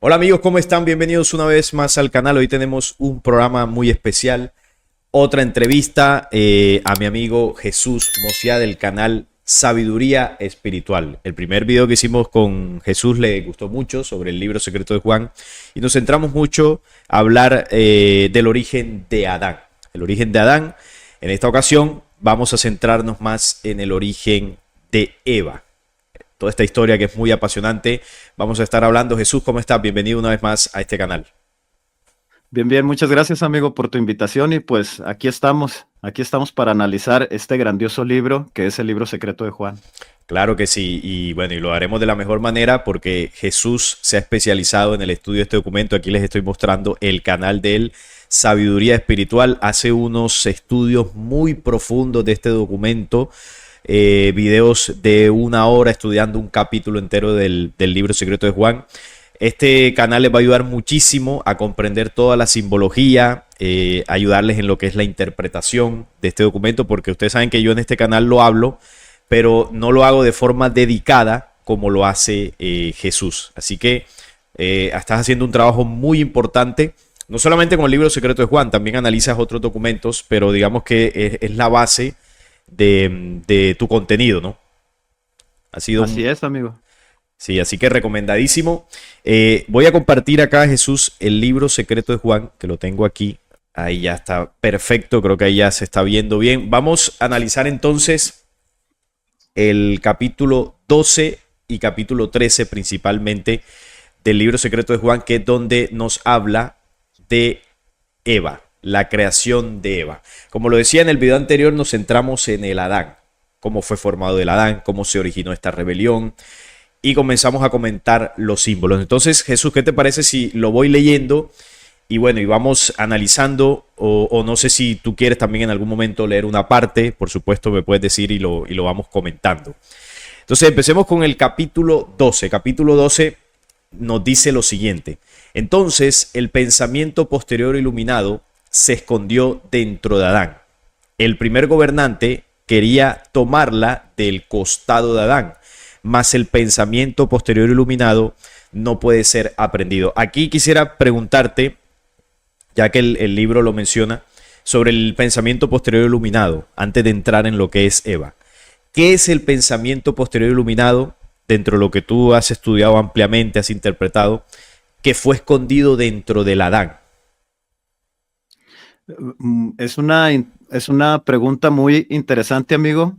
Hola amigos, ¿cómo están? Bienvenidos una vez más al canal. Hoy tenemos un programa muy especial, otra entrevista a mi amigo Jesús Mosiá del canal Sabiduría Espiritual. El primer video que hicimos con Jesús le gustó mucho sobre el libro secreto de Juan y nos centramos mucho a hablar del origen de Adán. El origen de Adán. En esta ocasión vamos a centrarnos más en el origen de Eva. Toda esta historia que es muy apasionante. Vamos a estar hablando. Jesús, ¿cómo estás? Bienvenido una vez más a este canal. Bien, muchas gracias amigo por tu invitación y pues aquí estamos para analizar este grandioso libro que es el libro secreto de Juan. Claro que sí, y bueno, y lo haremos de la mejor manera porque Jesús se ha especializado en el estudio de este documento. Aquí les estoy mostrando el canal de él, Sabiduría Espiritual. Hace unos estudios muy profundos de este documento. Videos de 1 hora estudiando un capítulo entero del libro secreto de Juan. Este canal les va a ayudar muchísimo a comprender toda la simbología, ayudarles en lo que es la interpretación de este documento, porque ustedes saben que yo en este canal lo hablo, pero no lo hago de forma dedicada como lo hace Jesús. Así que estás haciendo un trabajo muy importante, no solamente con el libro secreto de Juan, también analizas otros documentos, pero digamos que es la base de tu contenido, ¿no? Así es, amigo. Sí, así que recomendadísimo. Voy a compartir acá, Jesús, el libro secreto de Juan, que lo tengo aquí. Ahí ya está perfecto, creo que ahí ya se está viendo bien. Vamos a analizar entonces el capítulo 12 y capítulo 13 principalmente del libro secreto de Juan, que es donde nos habla de Eva. La creación de Eva. Como lo decía en el video anterior, nos centramos en el Adán, cómo fue formado el Adán, cómo se originó esta rebelión y comenzamos a comentar los símbolos. Entonces, Jesús, ¿qué te parece si lo voy leyendo y bueno, y vamos analizando o no sé si tú quieres también en algún momento leer una parte? Por supuesto me puedes decir y lo vamos comentando. Entonces, empecemos con el capítulo 12. Capítulo 12 nos dice lo siguiente: entonces, el pensamiento posterior iluminado se escondió dentro de Adán. El primer gobernante quería tomarla del costado de Adán, mas el pensamiento posterior iluminado no puede ser aprendido. Aquí quisiera preguntarte, ya que el libro lo menciona, sobre el pensamiento posterior iluminado, antes de entrar en lo que es Eva. ¿Qué es el pensamiento posterior iluminado dentro de lo que tú has estudiado ampliamente, has interpretado, que fue escondido dentro del Adán? Es una pregunta muy interesante, amigo.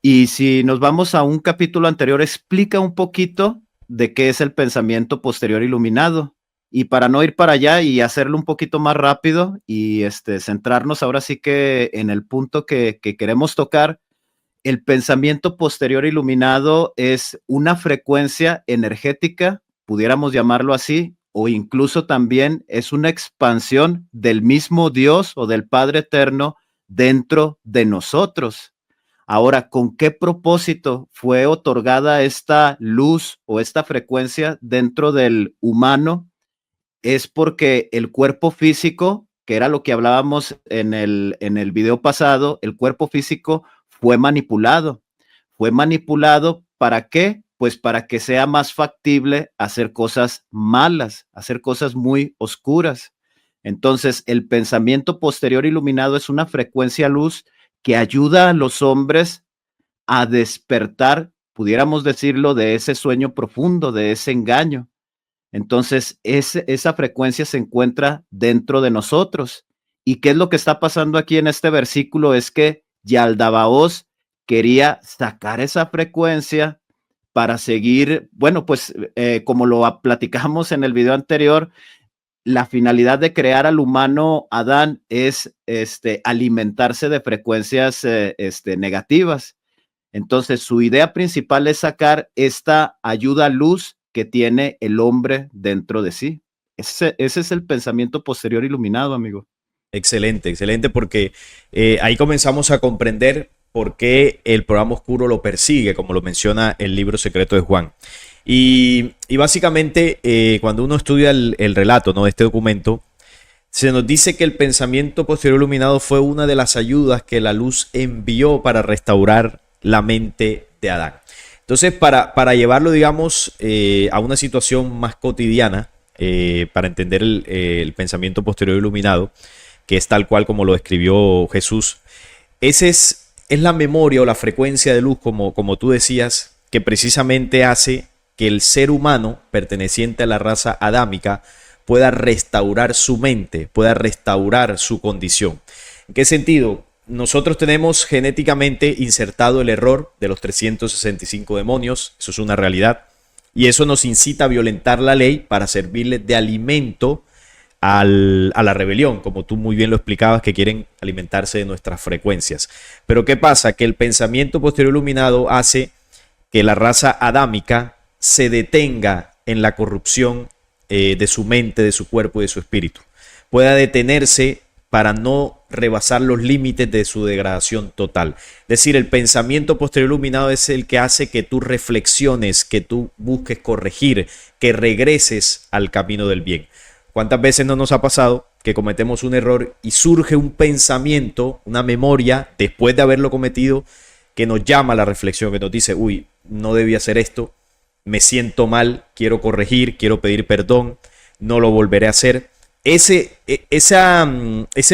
Y si nos vamos a un capítulo anterior, explica un poquito de qué es el pensamiento posterior iluminado. Y para no ir para allá y hacerlo un poquito más rápido y centrarnos ahora sí que en el punto que queremos tocar, el pensamiento posterior iluminado es una frecuencia energética, pudiéramos llamarlo así, o incluso también es una expansión del mismo Dios o del Padre Eterno dentro de nosotros. Ahora, ¿con qué propósito fue otorgada esta luz o esta frecuencia dentro del humano? Es porque el cuerpo físico, que era lo que hablábamos en el video pasado, el cuerpo físico fue manipulado. ¿Fue manipulado para qué? Pues para que sea más factible hacer cosas malas, hacer cosas muy oscuras. Entonces, el pensamiento posterior iluminado es una frecuencia luz que ayuda a los hombres a despertar, pudiéramos decirlo, de ese sueño profundo, de ese engaño. Entonces, esa frecuencia se encuentra dentro de nosotros. ¿Y qué es lo que está pasando aquí en este versículo? Es que Yaldabaoth quería sacar esa frecuencia para seguir, bueno, pues como lo platicamos en el video anterior, la finalidad de crear al humano Adán es alimentarse de frecuencias negativas. Entonces, su idea principal es sacar esta ayuda a luz que tiene el hombre dentro de sí. Ese es el pensamiento posterior iluminado, amigo. Excelente, excelente, porque ahí comenzamos a comprender por qué el programa oscuro lo persigue, como lo menciona el libro secreto de Juan. Y básicamente, cuando uno estudia el relato, ¿no?, de este documento, se nos dice que el pensamiento posterior iluminado fue una de las ayudas que la luz envió para restaurar la mente de Adán. Entonces, para llevarlo, digamos, a una situación más cotidiana, para entender el pensamiento posterior iluminado, que es tal cual como lo escribió Jesús. Es la memoria o la frecuencia de luz, como tú decías, que precisamente hace que el ser humano perteneciente a la raza adámica pueda restaurar su mente, pueda restaurar su condición. ¿En qué sentido? Nosotros tenemos genéticamente insertado el error de los 365 demonios, eso es una realidad, y eso nos incita a violentar la ley para servirle de alimento a la rebelión, como tú muy bien lo explicabas, que quieren alimentarse de nuestras frecuencias. Pero ¿qué pasa? Que el pensamiento posterior iluminado hace que la raza adámica se detenga en la corrupción de su mente, de su cuerpo y de su espíritu. Pueda detenerse para no rebasar los límites de su degradación total. Es decir, el pensamiento posterior iluminado es el que hace que tú reflexiones, que tú busques corregir, que regreses al camino del bien. ¿Cuántas veces no nos ha pasado que cometemos un error y surge un pensamiento, una memoria, después de haberlo cometido, que nos llama a la reflexión, que nos dice, uy, no debía hacer esto, me siento mal, quiero corregir, quiero pedir perdón, no lo volveré a hacer? Ese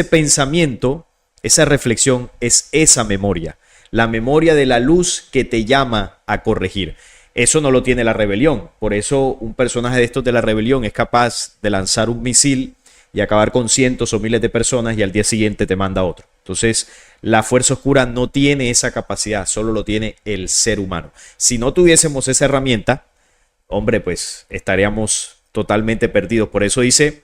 pensamiento, esa reflexión es esa memoria, la memoria de la luz que te llama a corregir. Eso no lo tiene la rebelión. Por eso un personaje de estos de la rebelión es capaz de lanzar un misil y acabar con cientos o miles de personas y al día siguiente te manda otro. Entonces, la fuerza oscura no tiene esa capacidad, solo lo tiene el ser humano. Si no tuviésemos esa herramienta, hombre, pues estaríamos totalmente perdidos. Por eso dice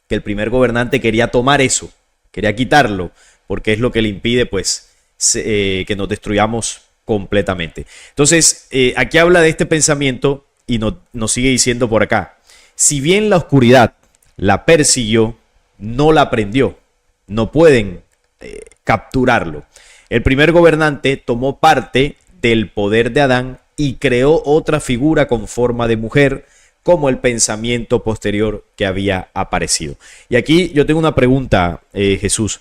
que el primer gobernante quería tomar eso, quería quitarlo, porque es lo que le impide, pues, que nos destruyamos completamente. Entonces, aquí habla de este pensamiento y nos sigue diciendo por acá, si bien la oscuridad la persiguió, no la prendió, no pueden capturarlo. El primer gobernante tomó parte del poder de Adán y creó otra figura con forma de mujer, como el pensamiento posterior que había aparecido. Y aquí yo tengo una pregunta, Jesús.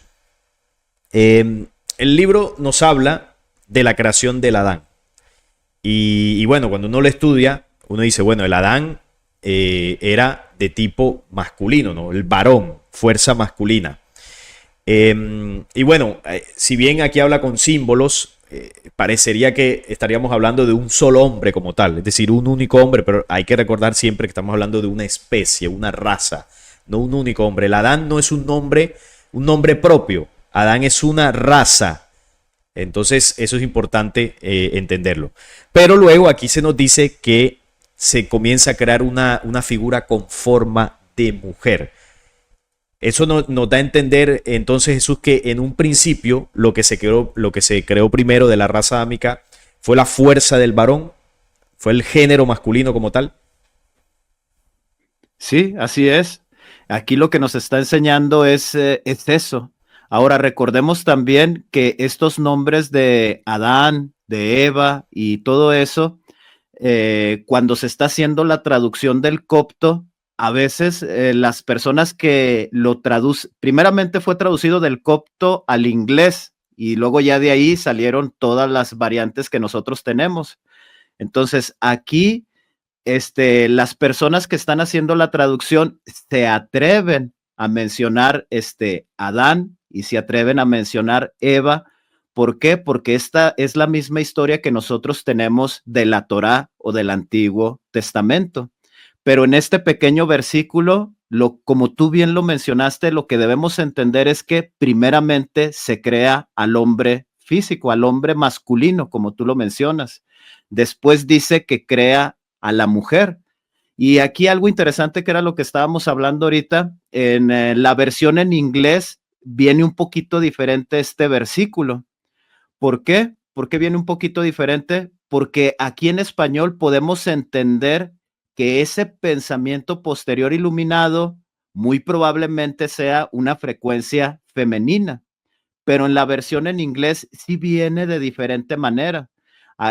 El libro nos habla de la creación del Adán. Y bueno, cuando uno lo estudia, uno dice, bueno, el Adán era de tipo masculino, ¿no? El varón, fuerza masculina. Y bueno, si bien aquí habla con símbolos, parecería que estaríamos hablando de un solo hombre como tal, es decir, un único hombre, pero hay que recordar siempre que estamos hablando de una especie, una raza, no un único hombre. El Adán no es un nombre propio, Adán es una raza. Entonces, eso es importante entenderlo. Pero luego aquí se nos dice que se comienza a crear una figura con forma de mujer. Eso nos da a entender entonces, Jesús, que en un principio lo que se creó primero de la raza adámica fue la fuerza del varón, fue el género masculino como tal. Sí, así es. Aquí lo que nos está enseñando es eso. Ahora recordemos también que estos nombres de Adán, de Eva y todo eso, cuando se está haciendo la traducción del copto, a veces las personas que lo traducen, primeramente fue traducido del copto al inglés y luego ya de ahí salieron todas las variantes que nosotros tenemos. Entonces, aquí las personas que están haciendo la traducción se atreven a mencionar Adán y se atreven a mencionar Eva. ¿Por qué? Porque esta es la misma historia que nosotros tenemos de la Torá o del Antiguo Testamento. Pero en este pequeño versículo, como tú bien lo mencionaste, lo que debemos entender es que primeramente se crea al hombre físico, al hombre masculino, como tú lo mencionas. Después dice que crea a la mujer. Y aquí algo interesante que era lo que estábamos hablando ahorita, en la versión en inglés viene un poquito diferente este versículo. ¿Por qué? ¿Por qué viene un poquito diferente? Porque aquí en español podemos entender que ese pensamiento posterior iluminado muy probablemente sea una frecuencia femenina, pero en la versión en inglés sí viene de diferente manera.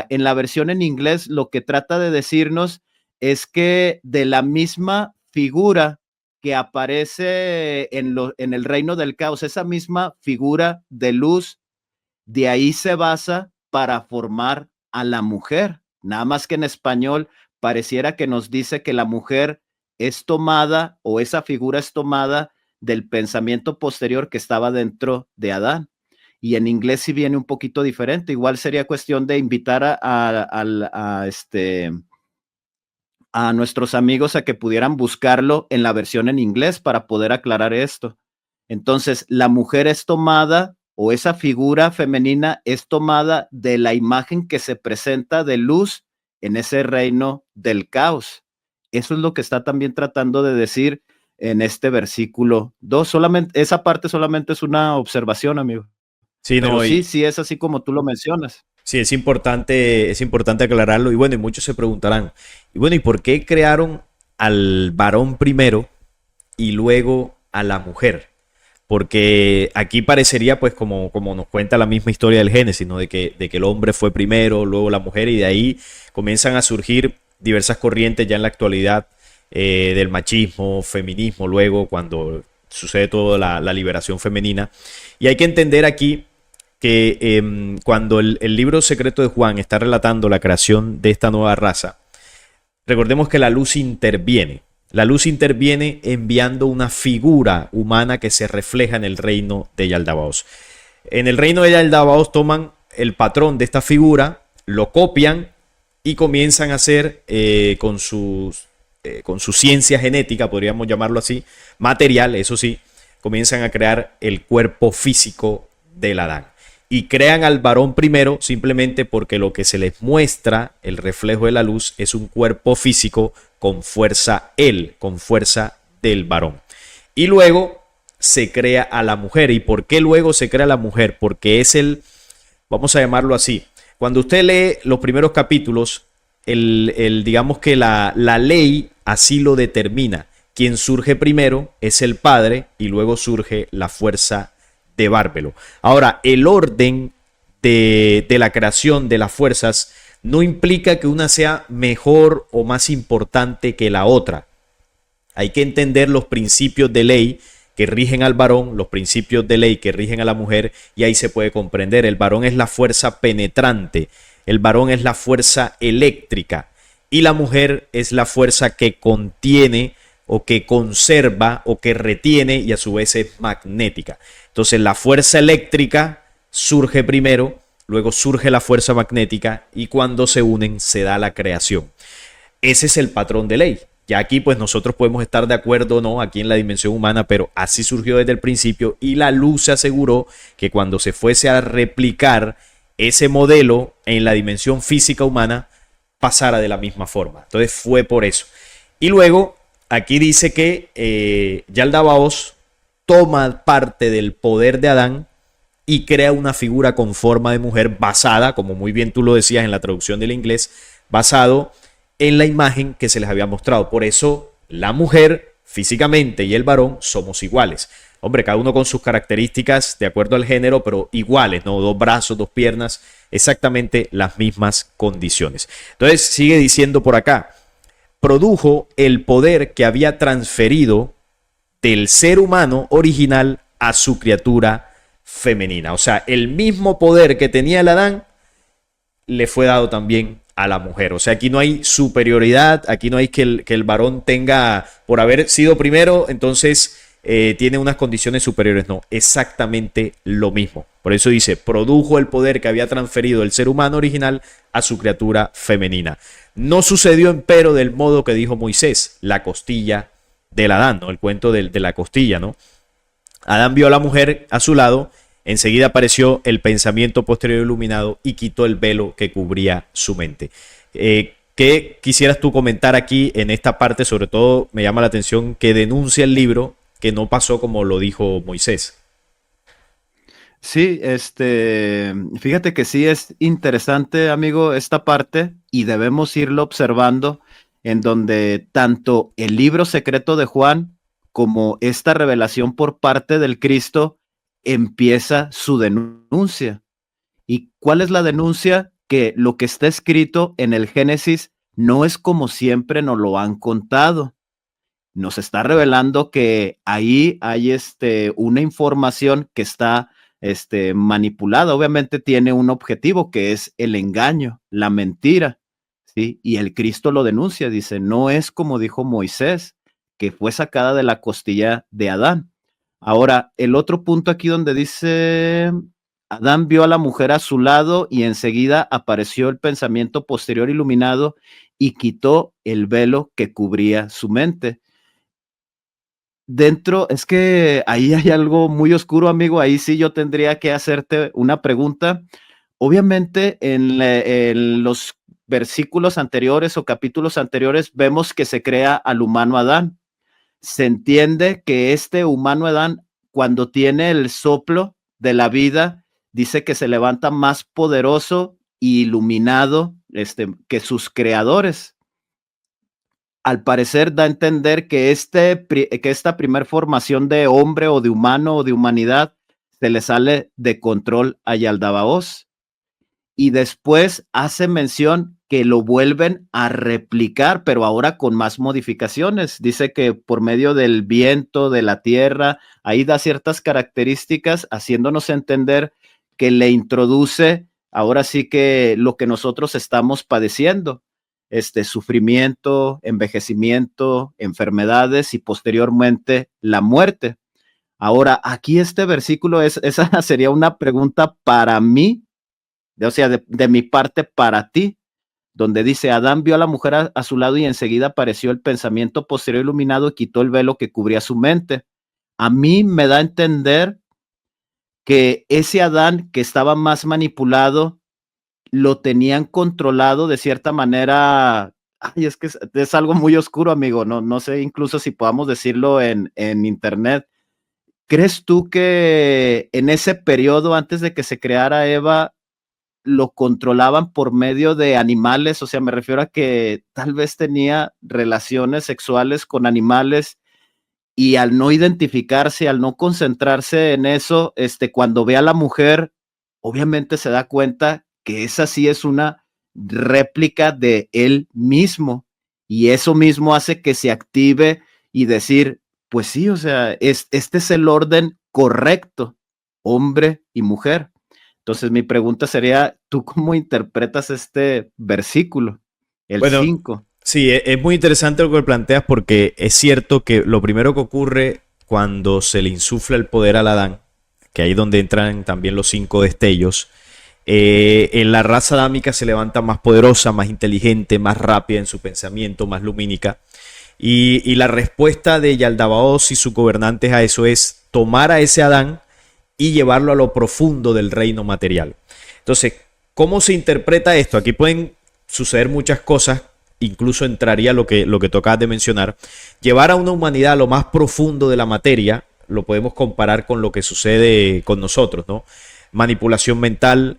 En la versión en inglés lo que trata de decirnos es que de la misma figura que aparece en el reino del caos, esa misma figura de luz, de ahí se basa para formar a la mujer. Nada más que en español pareciera que nos dice que la mujer es tomada, o esa figura es tomada del pensamiento posterior que estaba dentro de Adán. Y en inglés sí viene un poquito diferente. Igual sería cuestión de invitar a nuestros amigos a que pudieran buscarlo en la versión en inglés para poder aclarar esto. Entonces, la mujer es tomada, o esa figura femenina es tomada de la imagen que se presenta de luz en ese reino del caos. Eso es lo que está también tratando de decir en este versículo 2. Solamente, esa parte solamente es una observación, amigo. Sí, Pero no, sí, sí es así como tú lo mencionas. sí, es importante aclararlo. Y bueno, y muchos se preguntarán, y bueno, ¿y por qué crearon al varón primero y luego a la mujer? Porque aquí parecería, pues, como nos cuenta la misma historia del Génesis, ¿no? De que el hombre fue primero, luego la mujer, y de ahí comienzan a surgir diversas corrientes ya en la actualidad, del machismo, feminismo, luego cuando sucede toda la liberación femenina. Y hay que entender aquí que cuando el libro secreto de Juan está relatando la creación de esta nueva raza, recordemos que la luz interviene. La luz interviene enviando una figura humana que se refleja en el reino de Yaldabaoth. En el reino de Yaldabaoth toman el patrón de esta figura, lo copian y comienzan a hacer con su ciencia genética, podríamos llamarlo así, material, eso sí, comienzan a crear el cuerpo físico del Adán. Y crean al varón primero simplemente porque lo que se les muestra, el reflejo de la luz, es un cuerpo físico con fuerza con fuerza del varón. Y luego se crea a la mujer. ¿Y por qué luego se crea a la mujer? Porque es vamos a llamarlo así, cuando usted lee los primeros capítulos, digamos que la ley así lo determina. Quien surge primero es el padre y luego surge la fuerza de Bárbelo. Ahora, el orden de la creación de las fuerzas no implica que una sea mejor o más importante que la otra. Hay que entender los principios de ley que rigen al varón, los principios de ley que rigen a la mujer, y ahí se puede comprender. El varón es la fuerza penetrante, el varón es la fuerza eléctrica y la mujer es la fuerza que contiene o que conserva o que retiene y a su vez es magnética. Entonces la fuerza eléctrica surge primero, luego surge la fuerza magnética y cuando se unen se da la creación. Ese es el patrón de ley. Ya aquí pues nosotros podemos estar de acuerdo o no aquí en la dimensión humana, pero así surgió desde el principio y la luz se aseguró que cuando se fuese a replicar ese modelo en la dimensión física humana pasara de la misma forma. Entonces fue por eso. Y luego aquí dice que Yaldabaoth toma parte del poder de Adán y crea una figura con forma de mujer basada, como muy bien tú lo decías en la traducción del inglés, basado en la imagen que se les había mostrado. Por eso la mujer físicamente y el varón somos iguales. Hombre, cada uno con sus características de acuerdo al género, pero iguales, ¿no? Dos brazos, dos piernas, exactamente las mismas condiciones. Entonces sigue diciendo por acá, produjo el poder que había transferido del ser humano original a su criatura femenina. O sea, el mismo poder que tenía el Adán le fue dado también a la mujer. O sea, aquí no hay superioridad, aquí no hay que el varón tenga, por haber sido primero, entonces tiene unas condiciones superiores. No, exactamente lo mismo. Por eso dice, produjo el poder que había transferido el ser humano original a su criatura femenina. No sucedió empero del modo que dijo Moisés, la costilla del Adán, ¿no? El cuento de la costilla, ¿no? Adán vio a la mujer a su lado, enseguida apareció el pensamiento posterior iluminado y quitó el velo que cubría su mente. ¿Qué quisieras tú comentar aquí en esta parte? Sobre todo me llama la atención que denuncia el libro que no pasó como lo dijo Moisés. Sí, fíjate que sí es interesante, amigo, esta parte y debemos irlo observando en donde tanto el libro secreto de Juan como esta revelación por parte del Cristo empieza su denuncia. ¿Y cuál es la denuncia? Que lo que está escrito en el Génesis no es como siempre nos lo han contado. Nos está revelando que ahí hay una información que está manipulada. Obviamente tiene un objetivo que es el engaño, la mentira, ¿sí? Y el Cristo lo denuncia, dice, no es como dijo Moisés. que fue sacada de la costilla de Adán. Ahora, el otro punto aquí donde dice, Adán vio a la mujer a su lado y enseguida apareció el pensamiento posterior iluminado y quitó el velo que cubría su mente. Dentro, es que ahí hay algo muy oscuro, amigo. Ahí sí yo tendría que hacerte una pregunta. Obviamente, en los versículos anteriores o capítulos anteriores, vemos que se crea al humano Adán. Se entiende que este humano Adán, cuando tiene el soplo de la vida, dice que se levanta más poderoso e iluminado que sus creadores. Al parecer da a entender que esta primer formación de hombre o de humano o de humanidad se le sale de control a Yaldabaoth. Y después hace mención que lo vuelven a replicar, pero ahora con más modificaciones. Dice que por medio del viento, de la tierra, ahí da ciertas características, haciéndonos entender que le introduce ahora sí que lo que nosotros estamos padeciendo, sufrimiento, envejecimiento, enfermedades y posteriormente la muerte. Ahora, aquí este versículo esa sería una pregunta para mí, o sea, de mi parte para ti, donde dice, Adán vio a la mujer a su lado y enseguida apareció el pensamiento posterior iluminado y quitó el velo que cubría su mente. A mí me da a entender que ese Adán que estaba más manipulado, lo tenían controlado de cierta manera. Ay, es que es algo muy oscuro, amigo. No sé incluso si podamos decirlo en internet. ¿Crees tú que en ese periodo, antes de que se creara Eva, lo controlaban por medio de animales? O sea, me refiero a que tal vez tenía relaciones sexuales con animales y al no identificarse, al no concentrarse en eso, cuando ve a la mujer, obviamente se da cuenta que esa sí es una réplica de él mismo y eso mismo hace que se active y decir, pues sí, o sea, este es el orden correcto, hombre y mujer. Entonces mi pregunta sería, ¿tú cómo interpretas este versículo, el Bueno, 5? sí, es muy interesante lo que planteas porque es cierto que lo primero que ocurre cuando se le insufla el poder al Adán, que ahí es donde entran también los 5 destellos, en la raza adámica se levanta más poderosa, más inteligente, más rápida en su pensamiento, más lumínica. Y la respuesta de Yaldabaoth y sus gobernantes a eso es tomar a ese Adán y llevarlo a lo profundo del reino material. Entonces, ¿cómo se interpreta esto? Aquí pueden suceder muchas cosas, incluso entraría lo que tú acabas de mencionar. Llevar a una humanidad a lo más profundo de la materia, lo podemos comparar con lo que sucede con nosotros, ¿no? Manipulación mental,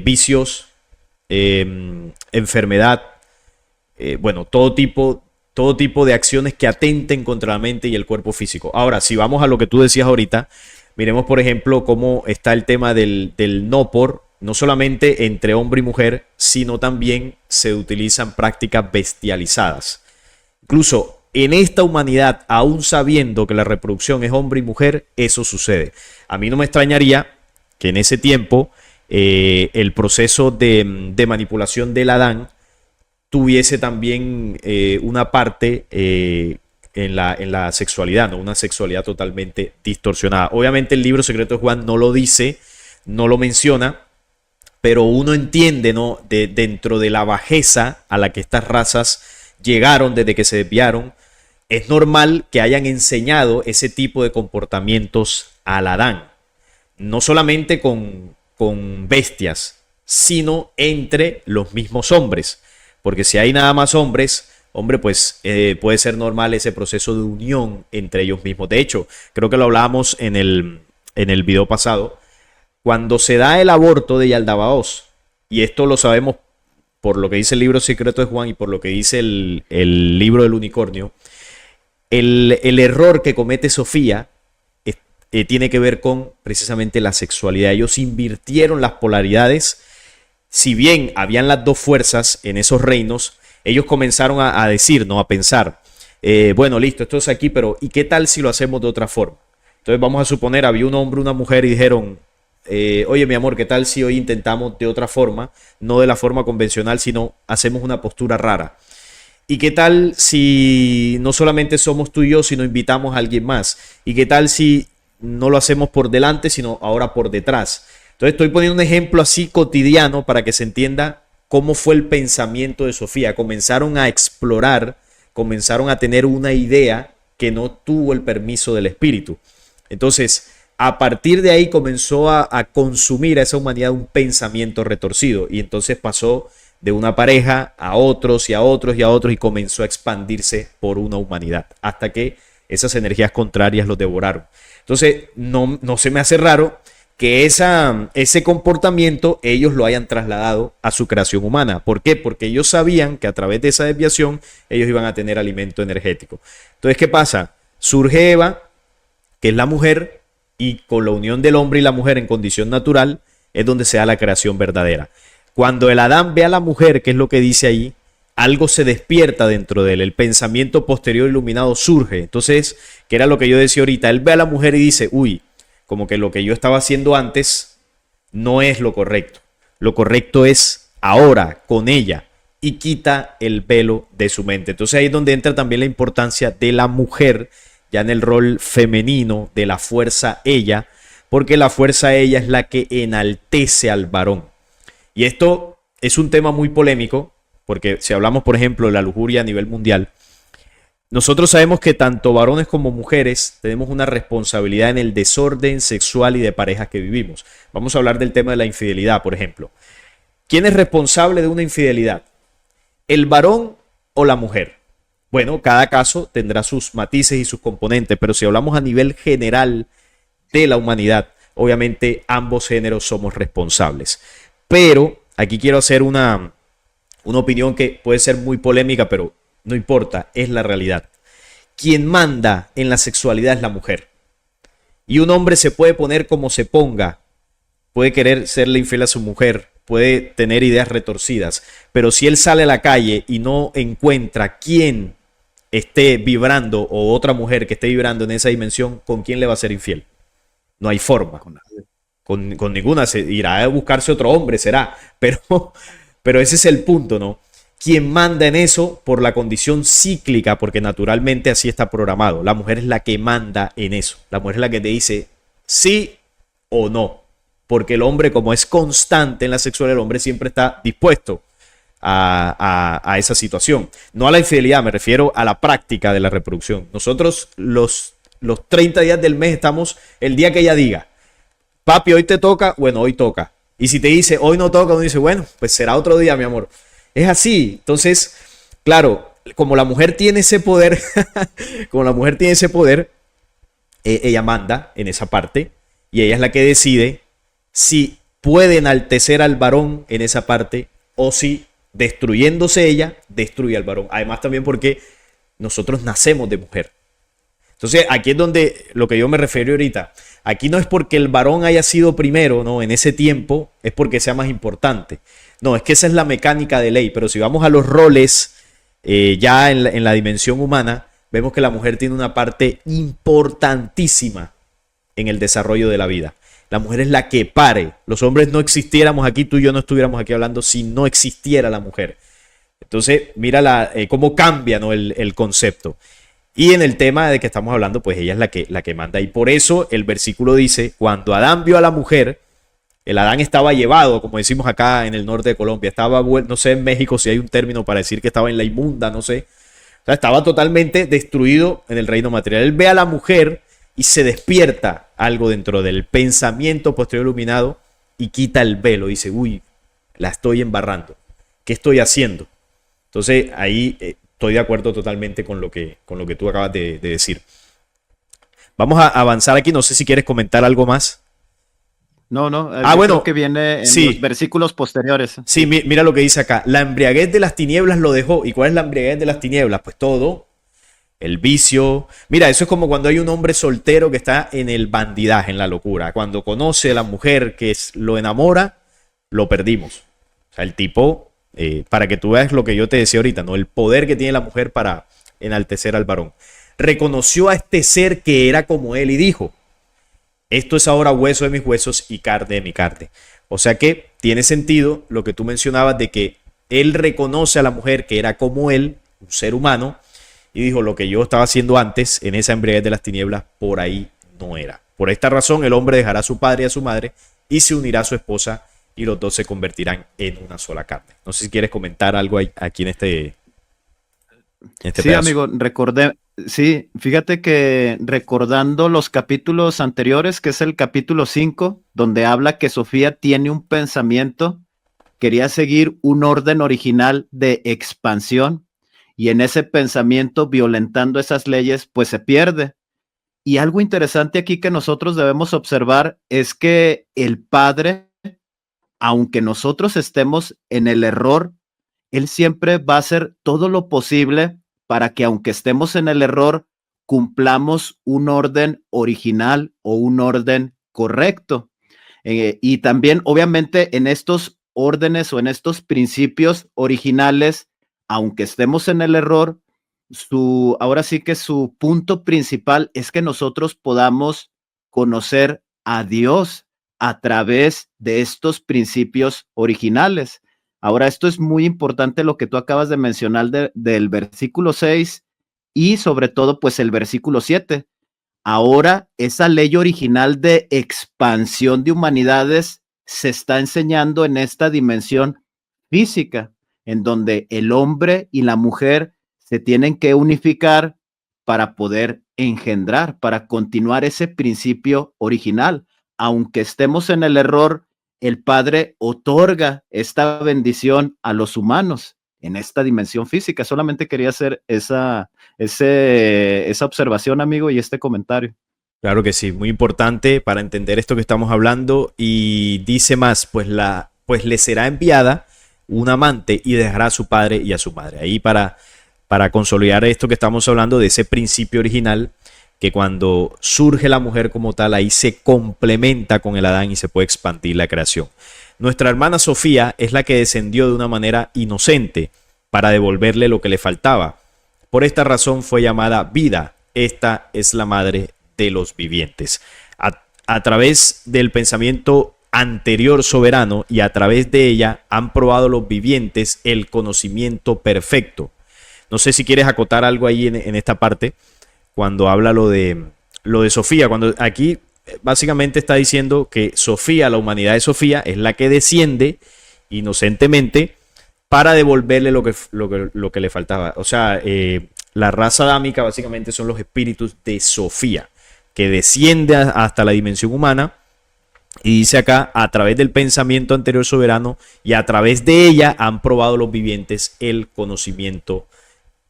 vicios, enfermedad, bueno, todo tipo de acciones que atenten contra la mente y el cuerpo físico. Ahora, si vamos a lo que tú decías ahorita, miremos, por ejemplo, cómo está el tema del no por, no solamente entre hombre y mujer, sino también se utilizan prácticas bestializadas. Incluso en esta humanidad, aún sabiendo que la reproducción es hombre y mujer, eso sucede. A mí no me extrañaría que en ese tiempo el proceso de manipulación del Adán tuviese también una parte en la sexualidad, ¿no? Una sexualidad totalmente distorsionada. Obviamente el libro Secreto de Juan no lo dice, no lo menciona, pero uno entiende, ¿no? Dentro de la bajeza a la que estas razas llegaron desde que se desviaron, es normal que hayan enseñado ese tipo de comportamientos al Adán. No solamente con bestias, sino entre los mismos hombres. Porque si hay nada más hombres, hombre, pues puede ser normal ese proceso de unión entre ellos mismos. De hecho, creo que lo hablábamos en el video pasado. Cuando se da el aborto de Yaldabaoth, y esto lo sabemos por lo que dice el libro Secreto de Juan y por lo que dice el libro del unicornio, el error que comete Sofía tiene que ver con precisamente la sexualidad. Ellos invirtieron las polaridades. Si bien habían las dos fuerzas en esos reinos, ellos comenzaron a decir, ¿no? A pensar, bueno, listo, esto es aquí, pero ¿y qué tal si lo hacemos de otra forma? Entonces vamos a suponer, había un hombre, una mujer y dijeron, oye, mi amor, ¿qué tal si hoy intentamos de otra forma? No de la forma convencional, sino hacemos una postura rara. ¿Y qué tal si no solamente somos tú y yo, sino invitamos a alguien más? ¿Y qué tal si no lo hacemos por delante, sino ahora por detrás? Entonces estoy poniendo un ejemplo así cotidiano para que se entienda cómo fue el pensamiento de Sofía. Comenzaron a explorar, comenzaron a tener una idea que no tuvo el permiso del espíritu. Entonces, a partir de ahí comenzó a consumir a esa humanidad un pensamiento retorcido y entonces pasó de una pareja a otros y a otros y a otros y comenzó a expandirse por una humanidad hasta que esas energías contrarias los devoraron. Entonces, no se me hace raro que ese comportamiento ellos lo hayan trasladado a su creación humana. ¿Por qué? Porque ellos sabían que a través de esa desviación ellos iban a tener alimento energético. Entonces, ¿qué pasa? Surge Eva, que es la mujer, y con la unión del hombre y la mujer en condición natural es donde se da la creación verdadera. Cuando el Adán ve a la mujer, que es lo que dice ahí, algo se despierta dentro de él, el pensamiento posterior iluminado surge. Entonces, que era lo que yo decía ahorita, él ve a la mujer y dice, uy, como que lo que yo estaba haciendo antes no es lo correcto. Lo correcto es ahora, con ella, y quita el velo de su mente. Entonces ahí es donde entra también la importancia de la mujer, ya en el rol femenino, de la fuerza ella, porque la fuerza ella es la que enaltece al varón. Y esto es un tema muy polémico, porque si hablamos, por ejemplo, de la lujuria a nivel mundial, nosotros sabemos que tanto varones como mujeres tenemos una responsabilidad en el desorden sexual y de parejas que vivimos. Vamos a hablar del tema de la infidelidad, por ejemplo. ¿Quién es responsable de una infidelidad? ¿El varón o la mujer? Bueno, cada caso tendrá sus matices y sus componentes, pero si hablamos a nivel general de la humanidad, obviamente ambos géneros somos responsables. Pero aquí quiero hacer una opinión que puede ser muy polémica, pero no importa, es la realidad. Quien manda en la sexualidad es la mujer. Y un hombre se puede poner como se ponga, puede querer serle infiel a su mujer, puede tener ideas retorcidas, pero si él sale a la calle y no encuentra quién esté vibrando o otra mujer que esté vibrando en esa dimensión, ¿con quién le va a ser infiel? No hay forma. Con ninguna, se irá a buscarse otro hombre, será. Pero ese es el punto, ¿no? Quien manda en eso por la condición cíclica, porque naturalmente así está programado. La mujer es la que manda en eso. La mujer es la que te dice sí o no. Porque el hombre, como es constante en la sexualidad, el hombre siempre está dispuesto a esa situación. No a la infidelidad, me refiero a la práctica de la reproducción. Nosotros los 30 días del mes estamos el día que ella diga. Papi, hoy te toca, bueno, hoy toca. Y si te dice, hoy no toca, uno dice, bueno, pues será otro día, mi amor. Es así. Entonces, claro, como la mujer tiene ese poder, ella manda en esa parte y ella es la que decide si puede enaltecer al varón en esa parte o si destruyéndose ella, destruye al varón. Además también porque nosotros nacemos de mujer. Entonces, aquí es donde lo que yo me refiero ahorita. Aquí no es porque el varón haya sido primero, ¿no? En ese tiempo, es porque sea más importante. No, es que esa es la mecánica de ley. Pero si vamos a los roles, ya en la dimensión humana, vemos que la mujer tiene una parte importantísima en el desarrollo de la vida. La mujer es la que pare. Los hombres no existiéramos aquí, tú y yo no estuviéramos aquí hablando si no existiera la mujer. Entonces, mira cómo cambia, ¿no? el concepto. Y en el tema de que estamos hablando, pues ella es la que manda. Y por eso el versículo dice, cuando Adán vio a la mujer, el Adán estaba llevado, como decimos acá en el norte de Colombia, estaba, no sé en México si hay un término para decir que estaba en la inmunda, no sé. O sea, estaba totalmente destruido en el reino material. Él ve a la mujer y se despierta algo dentro del pensamiento posterior iluminado y quita el velo. Dice, uy, la estoy embarrando. ¿Qué estoy haciendo? Entonces ahí estoy de acuerdo totalmente con lo que tú acabas de decir. Vamos a avanzar aquí. No sé si quieres comentar algo más. No, bueno, creo que viene en sí, los versículos posteriores. Sí, mira lo que dice acá. La embriaguez de las tinieblas lo dejó. ¿Y cuál es la embriaguez de las tinieblas? Pues todo. El vicio. Mira, eso es como cuando hay un hombre soltero que está en el bandidaje, en la locura. Cuando conoce a la mujer que lo enamora, lo perdimos. O sea, el tipo, para que tú veas lo que yo te decía ahorita, ¿no? El poder que tiene la mujer para enaltecer al varón. Reconoció a este ser que era como él y dijo, esto es ahora hueso de mis huesos y carne de mi carne. O sea que tiene sentido lo que tú mencionabas de que él reconoce a la mujer que era como él, un ser humano, y dijo, lo que yo estaba haciendo antes, en esa embriaguez de las tinieblas, por ahí no era. Por esta razón, el hombre dejará a su padre y a su madre y se unirá a su esposa y los dos se convertirán en una sola carne. No sé si quieres comentar algo aquí en este Sí, pedazo. amigo, sí, fíjate que recordando los capítulos anteriores, que es el capítulo 5, donde habla que Sofía tiene un pensamiento, quería seguir un orden original de expansión y en ese pensamiento, violentando esas leyes, pues se pierde. Y algo interesante aquí que nosotros debemos observar es que el Padre, aunque nosotros estemos en el error, Él siempre va a hacer todo lo posible para que aunque estemos en el error, cumplamos un orden original o un orden correcto. Y también, obviamente, en estos órdenes o en estos principios originales, aunque estemos en el error, ahora sí que su punto principal es que nosotros podamos conocer a Dios a través de estos principios originales. Ahora, esto es muy importante lo que tú acabas de mencionar del versículo 6 y sobre todo, pues el versículo 7. Ahora, esa ley original de expansión de humanidades se está enseñando en esta dimensión física, en donde el hombre y la mujer se tienen que unificar para poder engendrar, para continuar ese principio original. Aunque estemos en el error, el Padre otorga esta bendición a los humanos en esta dimensión física. Solamente quería hacer esa observación, amigo, y este comentario. Claro que sí, muy importante para entender esto que estamos hablando. Y dice más, pues le será enviada un amante y dejará a su padre y a su madre. Ahí para consolidar esto que estamos hablando de ese principio original, que cuando surge la mujer como tal, ahí se complementa con el Adán y se puede expandir la creación. Nuestra hermana Sofía es la que descendió de una manera inocente para devolverle lo que le faltaba. Por esta razón fue llamada vida. Esta es la madre de los vivientes. A través del pensamiento anterior soberano y a través de ella han probado los vivientes el conocimiento perfecto. No sé si quieres acotar algo ahí en esta parte, cuando habla lo de Sofía, cuando aquí básicamente está diciendo que Sofía, la humanidad de Sofía, es la que desciende inocentemente para devolverle lo que le faltaba. O sea, la raza adámica básicamente son los espíritus de Sofía, que desciende hasta la dimensión humana, y dice acá, a través del pensamiento anterior soberano y a través de ella han probado los vivientes el conocimiento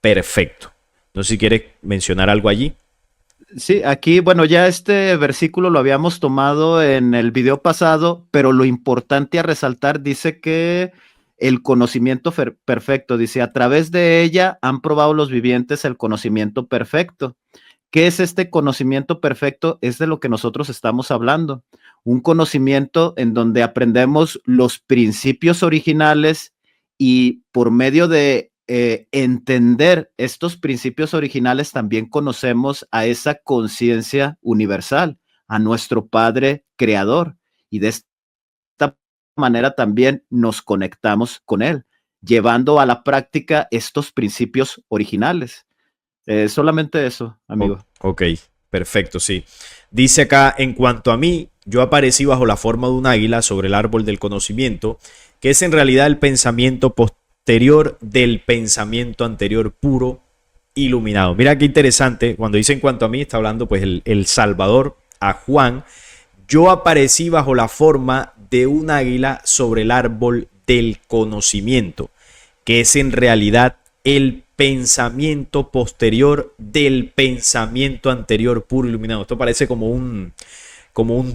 perfecto. No sé si quieres mencionar algo allí. Sí, aquí, bueno, ya este versículo lo habíamos tomado en el video pasado, pero lo importante a resaltar dice que el conocimiento perfecto, dice, a través de ella han probado los vivientes el conocimiento perfecto. ¿Qué es este conocimiento perfecto? Es de lo que nosotros estamos hablando. Un conocimiento en donde aprendemos los principios originales y por medio de entender estos principios originales también conocemos a esa conciencia universal, a nuestro Padre Creador. Y de esta manera también nos conectamos con Él, llevando a la práctica estos principios originales. Solamente eso, amigo. Ok, perfecto, sí. Dice acá, en cuanto a mí, yo aparecí bajo la forma de un águila sobre el árbol del conocimiento, que es en realidad el pensamiento posterior del pensamiento anterior puro, iluminado. Mira qué interesante, cuando dice en cuanto a mí, está hablando pues el Salvador a Juan. Yo aparecí bajo la forma de un águila sobre el árbol del conocimiento, que es en realidad el pensamiento posterior del pensamiento anterior puro iluminado. Esto parece como un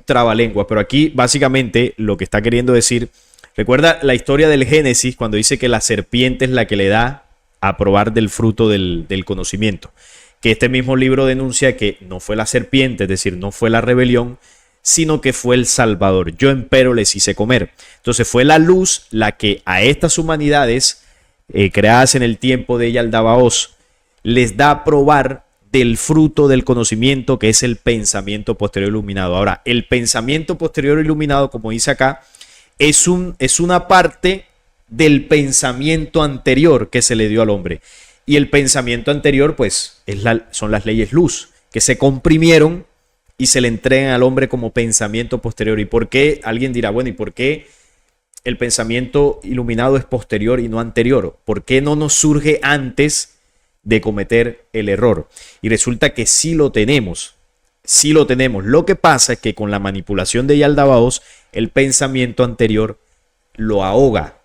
trabalenguas, pero aquí básicamente lo que está queriendo decir, recuerda la historia del Génesis cuando dice que la serpiente es la que le da a probar del fruto del conocimiento, que este mismo libro denuncia que no fue la serpiente, es decir, no fue la rebelión, sino que fue el Salvador. Yo empero les hice comer. Entonces fue la luz la que a estas humanidades creadas en el tiempo de ella, el Dabaos, les da a probar del fruto del conocimiento, que es el pensamiento posterior iluminado. Ahora, el pensamiento posterior iluminado, como dice acá, es una parte del pensamiento anterior que se le dio al hombre. Y el pensamiento anterior, pues, son las leyes luz, que se comprimieron y se le entregan al hombre como pensamiento posterior. ¿Y por qué? Alguien dirá, bueno, ¿y por qué el pensamiento iluminado es posterior y no anterior? ¿Por qué no nos surge antes de cometer el error? Y resulta que sí lo tenemos. Sí lo tenemos. Lo que pasa es que con la manipulación de Yaldabaoth, el pensamiento anterior lo ahoga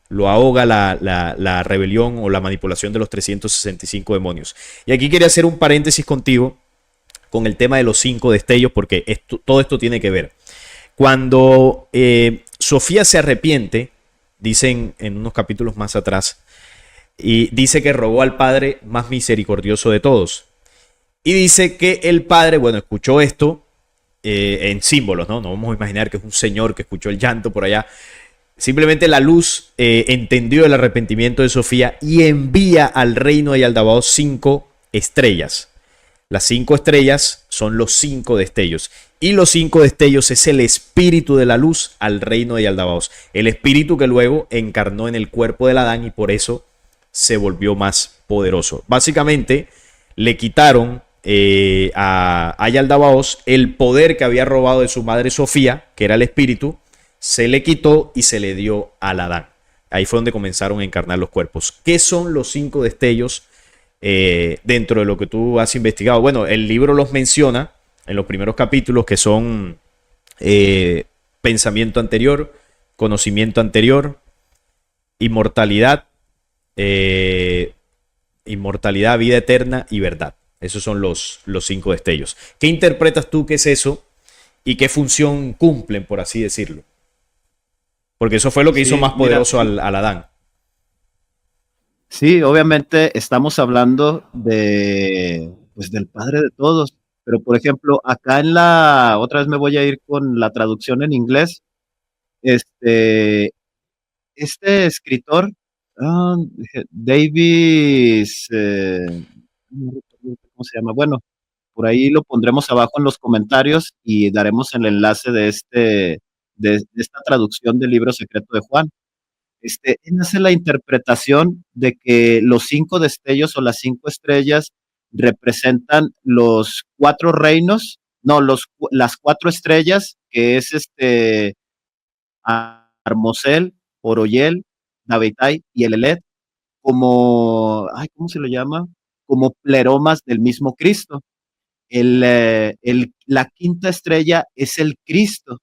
la rebelión o la manipulación de los 365 demonios. Y aquí quería hacer un paréntesis contigo con el tema de los 5 destellos, porque todo esto tiene que ver. Cuando Sofía se arrepiente, dicen en unos capítulos más atrás, y dice que rogó al Padre más misericordioso de todos. Y dice que el Padre, bueno, escuchó esto en símbolos, ¿no? No vamos a imaginar que es un señor que escuchó el llanto por allá. Simplemente la luz entendió el arrepentimiento de Sofía y envía al reino de Yaldabaoth 5 estrellas. Las 5 estrellas son los 5 destellos. Y los 5 destellos es el espíritu de la luz al reino de Yaldabaoth. El espíritu que luego encarnó en el cuerpo del Adán y por eso se volvió más poderoso. Básicamente le quitaron a Yaldabaoth el poder que había robado de su madre Sofía, que era el espíritu, se le quitó y se le dio al Adán. Ahí fue donde comenzaron a encarnar los cuerpos. ¿Qué son los 5 destellos dentro de lo que tú has investigado? Bueno, el libro los menciona en los primeros capítulos, que son pensamiento anterior, conocimiento anterior, inmortalidad, vida eterna y verdad. Esos son los 5 destellos. ¿Qué interpretas tú que es eso y qué función cumplen, por así decirlo? Porque eso fue lo que hizo más poderoso al Adán. Sí, obviamente estamos hablando pues, del Padre de todos. Pero, por ejemplo, acá otra vez me voy a ir con la traducción en inglés. Este escritor, ah, Davis, no recuerdo cómo se llama. Bueno, por ahí lo pondremos abajo en los comentarios y daremos el enlace de esta traducción del libro secreto de Juan. Él hace la interpretación de que los 5 destellos o las 5 estrellas representan los 4 reinos, no, las 4 estrellas, que es Armosel, Oroyel, Davitai y Elelet, ¿cómo se le llama? Como pleromas del mismo Cristo. La quinta estrella es el Cristo.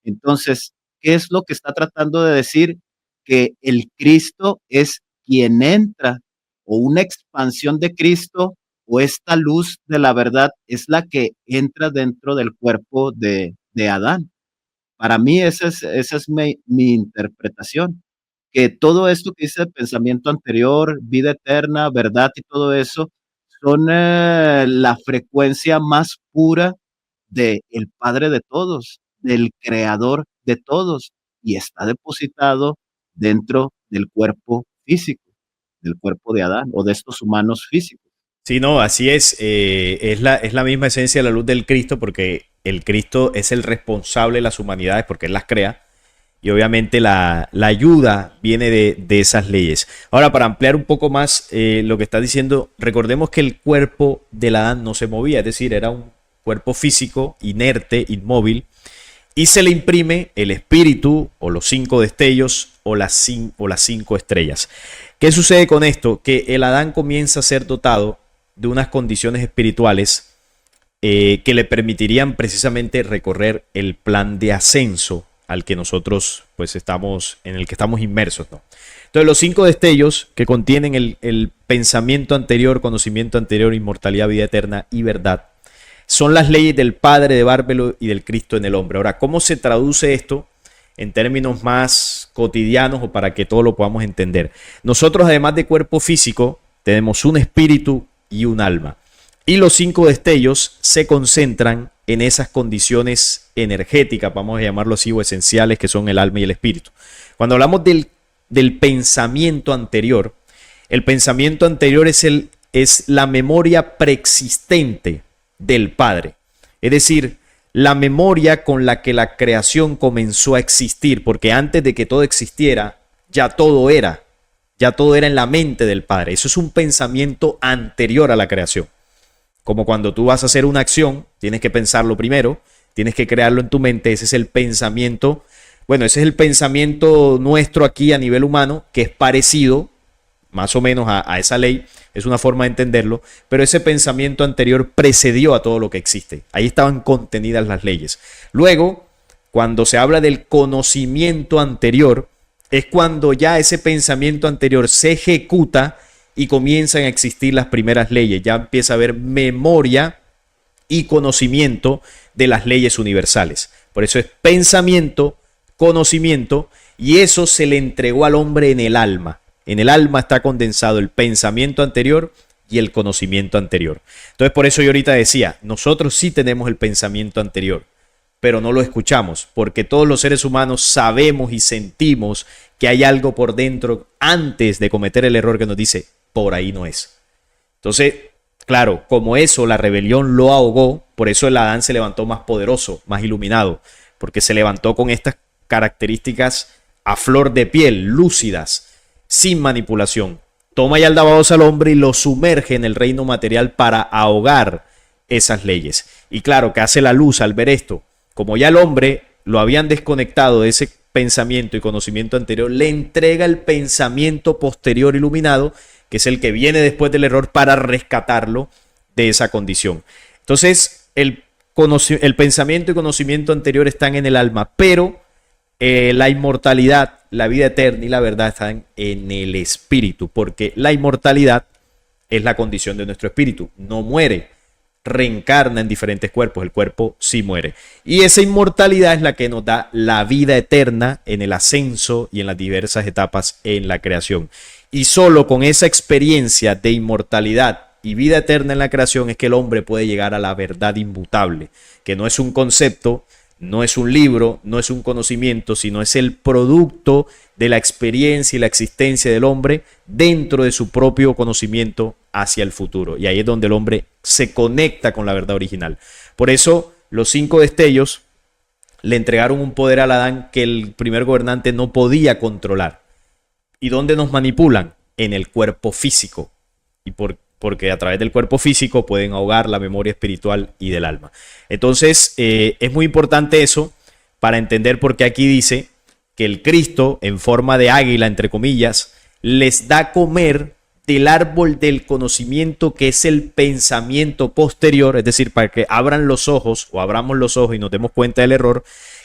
Entonces, ¿qué es lo que está tratando de decir? Que el Cristo es quien entra, o una expansión de Cristo, o esta luz de la verdad es la que entra dentro del cuerpo de Adán. Para mí esa es mi interpretación, que todo esto que dice pensamiento anterior, vida eterna, verdad y todo eso, son la frecuencia más pura del Padre de todos, del Creador de todos, y está depositado dentro del cuerpo físico, del cuerpo de Adán o de estos humanos físicos. Sí, no, así es. Es la misma esencia de la luz del Cristo, porque el Cristo es el responsable de las humanidades, porque Él las crea. Y obviamente la ayuda viene de esas leyes. Ahora, para ampliar un poco más lo que estás diciendo, recordemos que el cuerpo del Adán no se movía, es decir, era un cuerpo físico, inerte, inmóvil, y se le imprime el espíritu, o los 5 destellos, o las 5 estrellas. ¿Qué sucede con esto? Que el Adán comienza a ser dotado de unas condiciones espirituales que le permitirían precisamente recorrer el plan de ascenso al que nosotros pues en el que estamos inmersos, ¿no? Entonces los 5 destellos que contienen el pensamiento anterior, conocimiento anterior, inmortalidad, vida eterna y verdad, son las leyes del Padre de Bárbelo y del Cristo en el hombre. Ahora, ¿cómo se traduce esto en términos más cotidianos o para que todo lo podamos entender? Nosotros, además de cuerpo físico, tenemos un espíritu y un alma. Y los 5 destellos se concentran en esas condiciones energéticas, vamos a llamarlo así, o esenciales, que son el alma y el espíritu. Cuando hablamos del pensamiento anterior, el pensamiento anterior es la memoria preexistente del Padre. Es decir, la memoria con la que la creación comenzó a existir, porque antes de que todo existiera, ya todo era. Ya todo era en la mente del Padre. Eso es un pensamiento anterior a la creación. Como cuando tú vas a hacer una acción, tienes que pensarlo primero, tienes que crearlo en tu mente. Ese es el pensamiento, bueno, ese es el pensamiento nuestro aquí a nivel humano, que es parecido más o menos a esa ley, es una forma de entenderlo, pero ese pensamiento anterior precedió a todo lo que existe. Ahí estaban contenidas las leyes. Luego, cuando se habla del conocimiento anterior, es cuando ya ese pensamiento anterior se ejecuta y comienzan a existir las primeras leyes. Ya empieza a haber memoria y conocimiento de las leyes universales. Por eso es pensamiento, conocimiento, y eso se le entregó al hombre en el alma. En el alma está condensado el pensamiento anterior y el conocimiento anterior. Entonces, por eso yo ahorita decía, nosotros sí tenemos el pensamiento anterior, pero no lo escuchamos, porque todos los seres humanos sabemos y sentimos que hay algo por dentro antes de cometer el error que nos dice, por ahí no es. Entonces, claro, como eso, la rebelión lo ahogó, por eso el Adán se levantó más poderoso, más iluminado, porque se levantó con estas características a flor de piel, lúcidas, sin manipulación. Toma ya el dabados al hombre y lo sumerge en el reino material para ahogar esas leyes. Y claro, ¿qué hace la luz al ver esto? Como ya el hombre lo habían desconectado de ese pensamiento y conocimiento anterior, le entrega el pensamiento posterior iluminado, que es el que viene después del error, para rescatarlo de esa condición. Entonces, el pensamiento y conocimiento anterior están en el alma, pero la inmortalidad, la vida eterna y la verdad están en el espíritu, porque la inmortalidad es la condición de nuestro espíritu, no muere, reencarna en diferentes cuerpos, el cuerpo sí muere. Y esa inmortalidad es la que nos da la vida eterna en el ascenso y en las diversas etapas en la creación. Y solo con esa experiencia de inmortalidad y vida eterna en la creación es que el hombre puede llegar a la verdad inmutable, que no es un concepto, no es un libro, no es un conocimiento, sino es el producto de la experiencia y la existencia del hombre dentro de su propio conocimiento hacia el futuro. Y ahí es donde el hombre se conecta con la verdad original. Por eso los 5 destellos le entregaron un poder al Adán que el primer gobernante no podía controlar. ¿Y dónde nos manipulan? En el cuerpo físico. Y porque a través del cuerpo físico pueden ahogar la memoria espiritual y del alma. Entonces, es muy importante eso para entender por qué aquí dice que el Cristo, en forma de águila, entre comillas, les da a comer del árbol del conocimiento, que es el pensamiento posterior, es decir, para que abran los ojos o abramos los ojos y nos demos cuenta del error,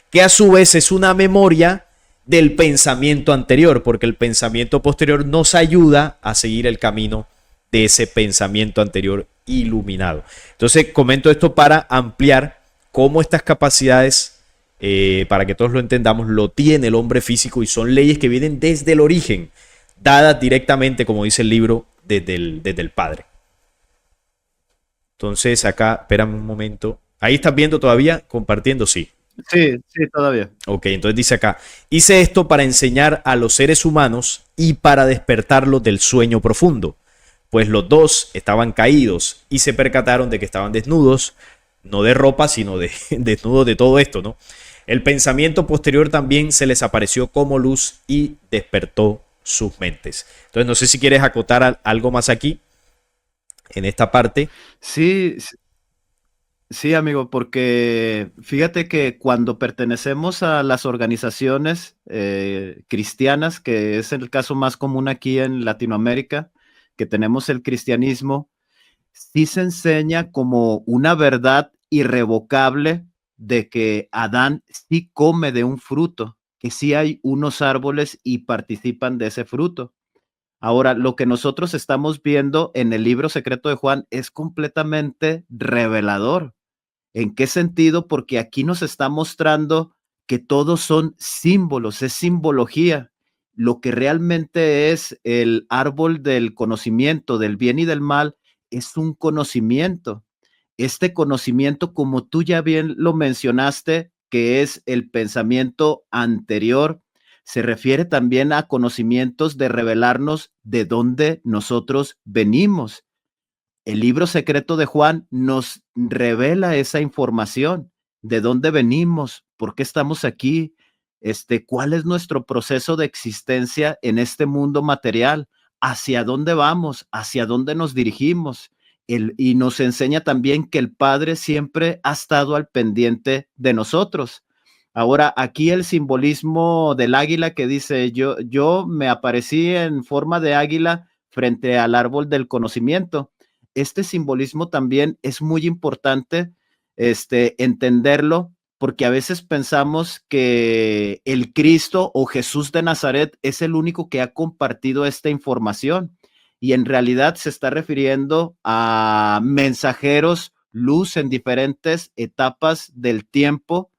que a su vez es una memoria del pensamiento anterior, porque el pensamiento posterior nos ayuda a seguir el camino de ese pensamiento anterior iluminado. Entonces, comento esto para ampliar cómo estas capacidades, para que todos lo entendamos, lo tiene el hombre físico, y son leyes que vienen desde el origen, dadas directamente, como dice el libro, desde el Padre. Entonces, acá, espérame un momento. ¿Ahí estás viendo todavía? Compartiendo, sí. Sí, sí, todavía. Ok, entonces dice acá, hice esto para enseñar a los seres humanos y para despertarlos del sueño profundo, pues los dos estaban caídos y se percataron de que estaban desnudos, no de ropa, sino desnudos de todo esto, ¿no? El pensamiento posterior también se les apareció como luz y despertó sus mentes. Entonces, no sé si quieres acotar algo más aquí, en esta parte. Sí, sí, amigo, porque fíjate que cuando pertenecemos a las organizaciones cristianas, que es el caso más común aquí en Latinoamérica, que tenemos el cristianismo, sí se enseña como una verdad irrevocable de que Adán sí come de un fruto, que sí hay unos árboles y participan de ese fruto. Ahora, lo que nosotros estamos viendo en el libro secreto de Juan es completamente revelador. ¿En qué sentido? Porque aquí nos está mostrando que todos son símbolos, es simbología. Lo que realmente es el árbol del conocimiento del bien y del mal es un conocimiento. Este conocimiento, como tú ya bien lo mencionaste, que es el pensamiento anterior, se refiere también a conocimientos de revelarnos de dónde nosotros venimos. El libro secreto de Juan nos revela esa información, de dónde venimos, por qué estamos aquí, ¿Cuál es nuestro proceso de existencia en este mundo material? ¿Hacia dónde vamos? ¿Hacia dónde nos dirigimos? Y nos enseña también que el Padre siempre ha estado al pendiente de nosotros. Ahora, aquí el simbolismo del águila que dice, yo me aparecí en forma de águila frente al árbol del conocimiento. Este simbolismo también es muy importante entenderlo, porque a veces pensamos que el Cristo o Jesús de Nazaret es el único que ha compartido esta información, y en realidad se está refiriendo a mensajeros luz en diferentes etapas del tiempo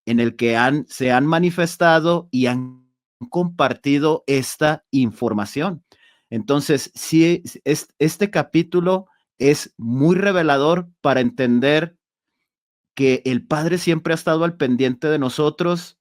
en el que se han manifestado y han compartido esta información. Entonces, sí, este capítulo es muy revelador para entender que el Padre siempre ha estado al pendiente de nosotros,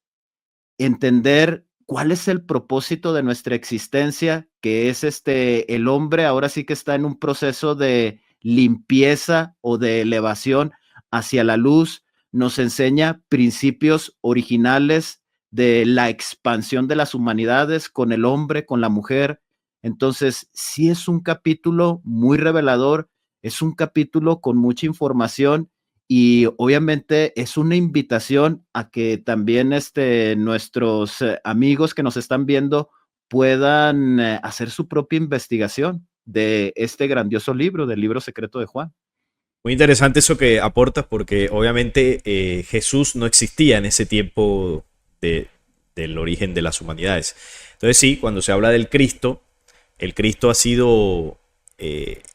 entender cuál es el propósito de nuestra existencia, que es el hombre ahora sí que está en un proceso de limpieza o de elevación hacia la luz. Nos enseña principios originales de la expansión de las humanidades con el hombre, con la mujer. Entonces, sí es un capítulo muy revelador, es un capítulo con mucha información, y obviamente es una invitación a que también nuestros amigos que nos están viendo puedan hacer su propia investigación de este grandioso libro, del libro secreto de Juan. Muy interesante eso que aportas porque obviamente Jesús no existía en ese tiempo de- del origen de las humanidades. Entonces sí, cuando se habla del Cristo, el Cristo ha sido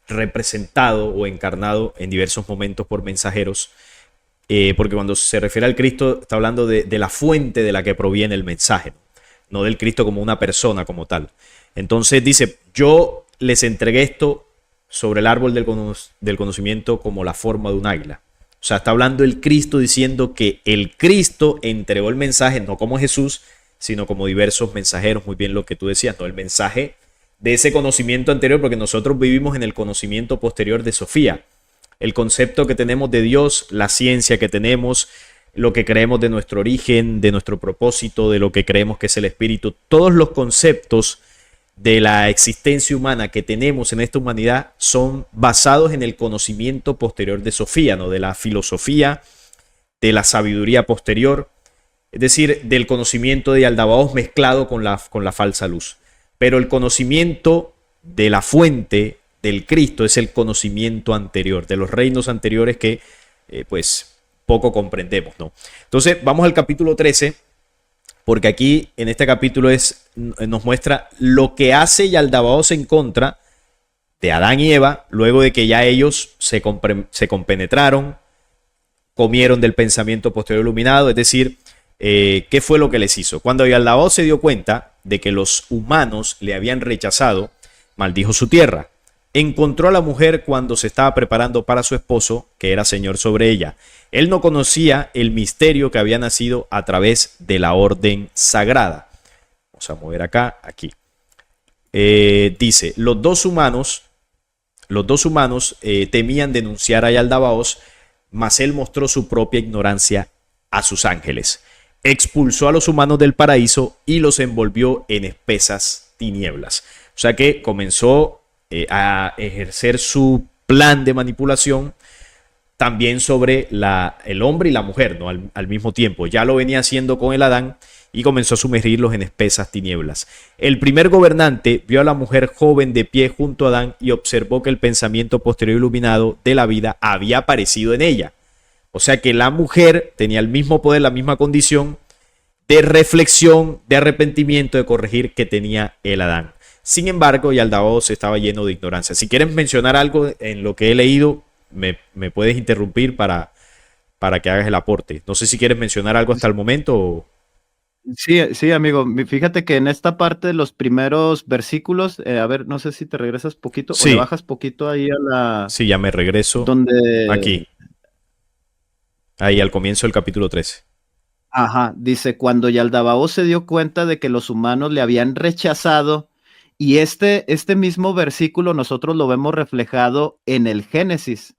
representado o encarnado en diversos momentos por mensajeros, porque cuando se refiere al Cristo está hablando de la fuente de la que proviene el mensaje, no del Cristo como una persona como tal. Entonces dice, yo les entregué esto sobre el árbol del conocimiento como la forma de un águila. O sea, está hablando el Cristo diciendo que el Cristo entregó el mensaje no como Jesús, sino como diversos mensajeros, muy bien lo que tú decías, ¿no? El mensaje de ese conocimiento anterior, porque nosotros vivimos en el conocimiento posterior de Sofía. El concepto que tenemos de Dios, la ciencia que tenemos, lo que creemos de nuestro origen, de nuestro propósito, de lo que creemos que es el espíritu, todos los conceptos de la existencia humana que tenemos en esta humanidad son basados en el conocimiento posterior de Sofía, ¿no? De la filosofía, de la sabiduría posterior, es decir, del conocimiento de Yaldabaoth mezclado con la falsa luz. Pero el conocimiento de la fuente del Cristo es el conocimiento anterior, de los reinos anteriores que pues poco comprendemos, ¿no? Entonces vamos al capítulo 13, porque aquí en este capítulo nos muestra lo que hace Yaldabaoth en contra de Adán y Eva, luego de que ya ellos se compenetraron, comieron del pensamiento posterior iluminado, es decir, ¿qué fue lo que les hizo? Cuando Yaldabaoth se dio cuenta de que los humanos le habían rechazado, maldijo su tierra. Encontró a la mujer cuando se estaba preparando para su esposo, que era señor sobre ella. Él no conocía el misterio que había nacido a través de la orden sagrada. Vamos a mover acá, aquí. Dice, los dos humanos temían denunciar a Yaldabaoth, mas él mostró su propia ignorancia a sus ángeles. Expulsó a los humanos del paraíso y los envolvió en espesas tinieblas. O sea que comenzó a ejercer su plan de manipulación también sobre el hombre y la mujer, ¿no? Al mismo tiempo. Ya lo venía haciendo con el Adán y comenzó a sumergirlos en espesas tinieblas. El primer gobernante vio a la mujer joven de pie junto a Adán y observó que el pensamiento posterior iluminado de la vida había aparecido en ella. O sea que la mujer tenía el mismo poder, la misma condición de reflexión, de arrepentimiento, de corregir que tenía el Adán. Sin embargo, Yaldabaoth estaba lleno de ignorancia. Si quieres mencionar algo en lo que he leído, me puedes interrumpir para que hagas el aporte. No sé si quieres mencionar algo hasta el momento. Sí, sí, amigo. Fíjate que en esta parte de los primeros versículos, a ver, no sé si te regresas poquito o le Sí, bajas poquito ahí a la sí, ya me regreso. donde, Aquí, ahí al comienzo del capítulo 13. ajá, dice, cuando Yaldabaoth se dio cuenta de que los humanos le habían rechazado, y este mismo versículo nosotros lo vemos reflejado en el Génesis,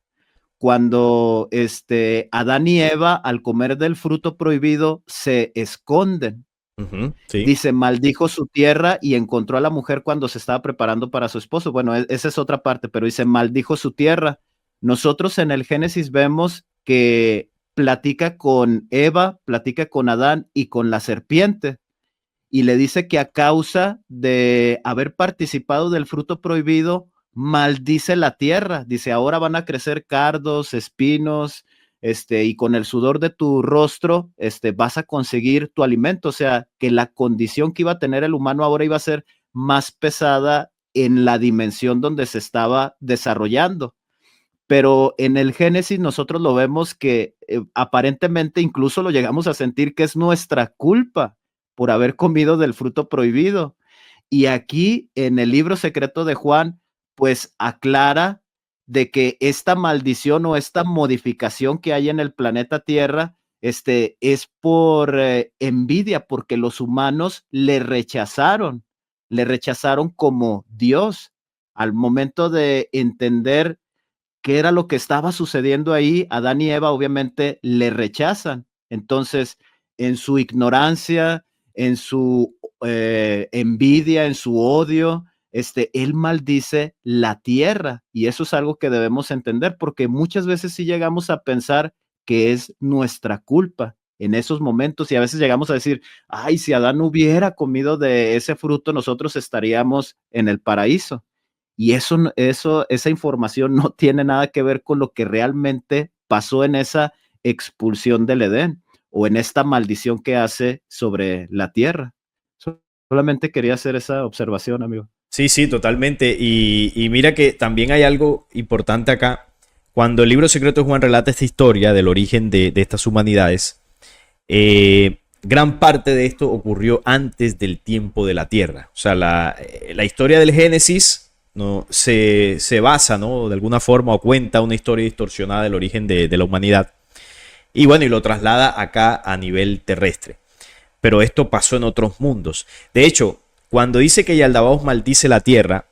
cuando Adán y Eva al comer del fruto prohibido se esconden. Sí. Dice, maldijo su tierra y encontró a la mujer cuando se estaba preparando para su esposo. Bueno, esa es otra parte, pero dice, maldijo su tierra. Nosotros en el Génesis vemos que platica con Eva, platica con Adán y con la serpiente, y le dice que a causa de haber participado del fruto prohibido, maldice la tierra. Dice, ahora van a crecer cardos, espinos, y con el sudor de tu rostro, vas a conseguir tu alimento. O sea, que la condición que iba a tener el humano ahora iba a ser más pesada en la dimensión donde se estaba desarrollando. Pero en el Génesis nosotros lo vemos que aparentemente incluso lo llegamos a sentir que es nuestra culpa por haber comido del fruto prohibido. Y aquí en el libro secreto de Juan, pues aclara de que esta maldición o esta modificación que hay en el planeta Tierra, es por envidia, porque los humanos le rechazaron como Dios. Al momento de entender qué era lo que estaba sucediendo ahí, Adán y Eva obviamente le rechazan. Entonces, en su ignorancia, en su envidia, en su odio, él maldice la tierra. Y eso es algo que debemos entender, porque muchas veces sí llegamos a pensar que es nuestra culpa en esos momentos, y a veces llegamos a decir, ay, si Adán hubiera comido de ese fruto, nosotros estaríamos en el paraíso. Y esa información no tiene nada que ver con lo que realmente pasó en esa expulsión del Edén o en esta maldición que hace sobre la tierra. Solamente quería hacer esa observación, amigo. Sí, sí, totalmente. Y mira que también hay algo importante acá. Cuando el libro secreto de Juan relata esta historia del origen de estas humanidades, gran parte de esto ocurrió antes del tiempo de la Tierra. O sea, la historia del Génesis no, se basa, ¿no? De alguna forma o cuenta una historia distorsionada del origen de la humanidad. Y bueno, y lo traslada acá a nivel terrestre. Pero esto pasó en otros mundos. De hecho, cuando dice que Yaldabaoth maldice la Tierra,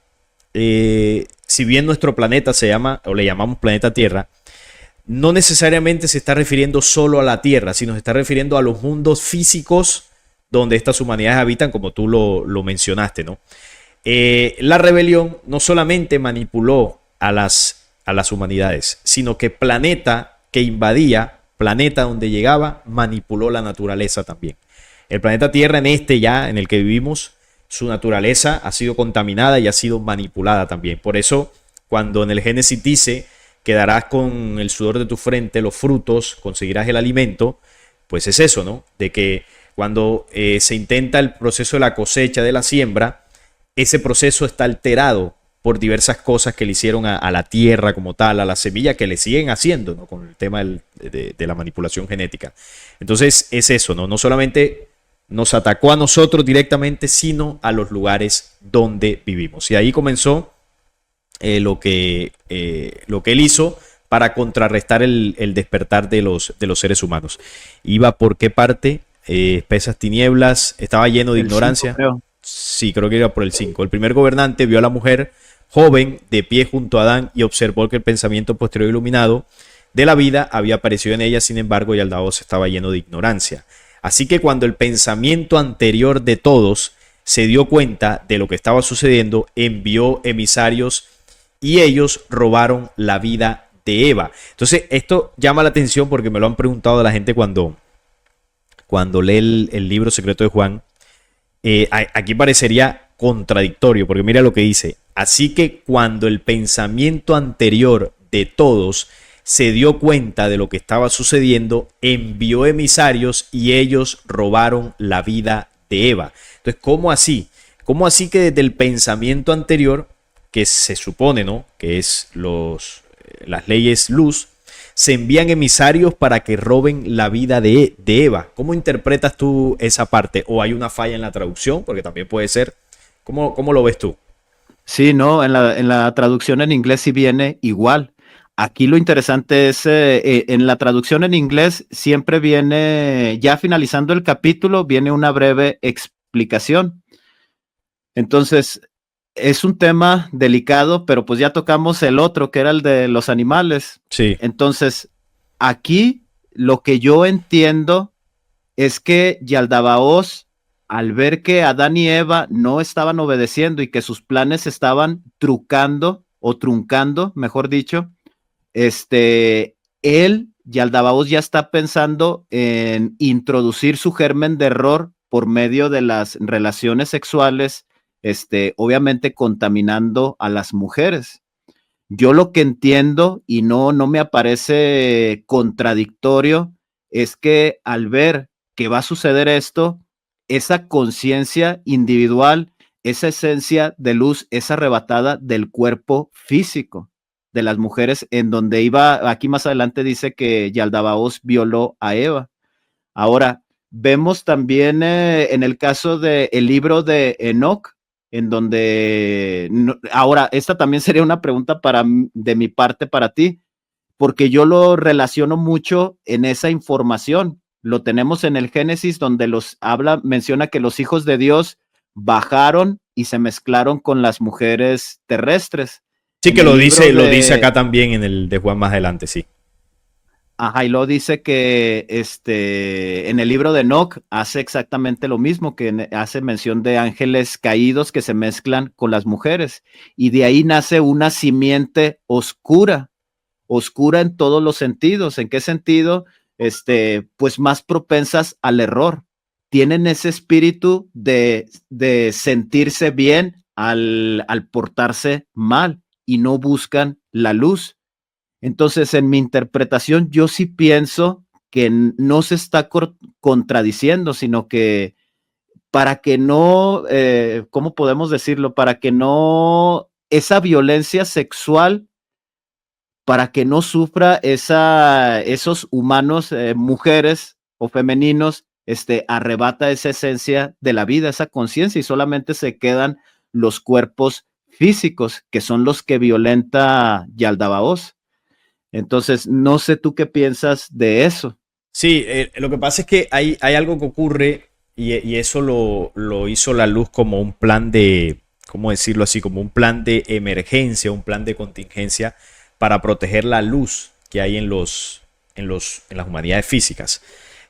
si bien nuestro planeta se llama, o le llamamos planeta Tierra, no necesariamente se está refiriendo solo a la Tierra, sino se está refiriendo a los mundos físicos donde estas humanidades habitan, como tú lo mencionaste, ¿no? La rebelión no solamente manipuló a las humanidades, sino que planeta que invadía, planeta donde llegaba, manipuló la naturaleza también. El planeta Tierra en el que vivimos, su naturaleza ha sido contaminada y ha sido manipulada también. Por eso, cuando en el Génesis dice que darás con el sudor de tu frente los frutos, conseguirás el alimento, pues es eso, ¿no? De que cuando se intenta el proceso de la cosecha, de la siembra, ese proceso está alterado por diversas cosas que le hicieron a la tierra como tal, a la semilla, que le siguen haciendo, ¿no? Con el tema de la manipulación genética. Entonces es eso, ¿no? No solamente nos atacó a nosotros directamente, sino a los lugares donde vivimos. Y ahí comenzó lo que él hizo para contrarrestar el despertar de los seres humanos. ¿Iba por qué parte? Espesas tinieblas, estaba lleno de ignorancia. 5, creo. Sí, creo que iba por el 5. El primer gobernante vio a la mujer joven de pie junto a Adán y observó que el pensamiento posterior iluminado de la vida había aparecido en ella. Sin embargo, Yaldabaoth estaba lleno de ignorancia. Así que cuando el pensamiento anterior de todos se dio cuenta de lo que estaba sucediendo, envió emisarios y ellos robaron la vida de Eva. Entonces, esto llama la atención porque me lo han preguntado la gente cuando lee el libro secreto de Juan. Aquí parecería contradictorio, porque mira lo que dice. Así que cuando el pensamiento anterior de todos se dio cuenta de lo que estaba sucediendo, envió emisarios y ellos robaron la vida de Eva. Entonces, ¿cómo así? ¿Cómo así que desde el pensamiento anterior, que se supone, ¿no? Que es las leyes luz, se envían emisarios para que roben la vida de Eva? ¿Cómo interpretas tú esa parte? ¿O hay una falla en la traducción? Porque también puede ser. ¿Cómo lo ves tú? Sí, no, en la traducción en inglés sí viene igual. Aquí lo interesante es, en la traducción en inglés siempre viene, ya finalizando el capítulo, viene una breve explicación. Entonces, es un tema delicado, pero pues ya tocamos el otro, que era el de los animales. Sí. Entonces, aquí lo que yo entiendo es que Yaldabaoth al ver que Adán y Eva no estaban obedeciendo y que sus planes estaban trucando o truncando, mejor dicho, él, Yaldabaoth, ya está pensando en introducir su germen de error por medio de las relaciones sexuales, obviamente contaminando a las mujeres. Yo lo que entiendo y no me aparece contradictorio es que al ver que va a suceder esto, esa conciencia individual, esa esencia de luz es arrebatada del cuerpo físico de las mujeres, en donde iba, aquí más adelante dice que Yaldabaoth violó a Eva. Ahora, vemos también en el caso del libro de Enoch, en donde, ahora, esta también sería una pregunta de mi parte para ti, porque yo lo relaciono mucho en esa información. Lo tenemos en el Génesis, donde menciona que los hijos de Dios bajaron y se mezclaron con las mujeres terrestres. Sí, que lo dice acá también en el de Juan más adelante, sí. Ajá, y luego dice que en el libro de Enoch hace exactamente lo mismo, que hace mención de ángeles caídos que se mezclan con las mujeres, y de ahí nace una simiente oscura en todos los sentidos. ¿En qué sentido? Pues más propensas al error. Tienen ese espíritu de sentirse bien al portarse mal y no buscan la luz. Entonces, en mi interpretación, yo sí pienso que no se está contradiciendo, sino que para que no, ¿cómo podemos decirlo? Para que no, esa violencia sexual, para que no sufra esos humanos, mujeres o femeninos, arrebata esa esencia de la vida, esa conciencia, y solamente se quedan los cuerpos físicos, que son los que violenta Yaldabaoth. Entonces, no sé tú qué piensas de eso. Sí, lo que pasa es que hay algo que ocurre y eso lo hizo la luz como un plan de, ¿cómo decirlo así? Como un plan de emergencia, un plan de contingencia para proteger la luz que hay en las humanidades físicas.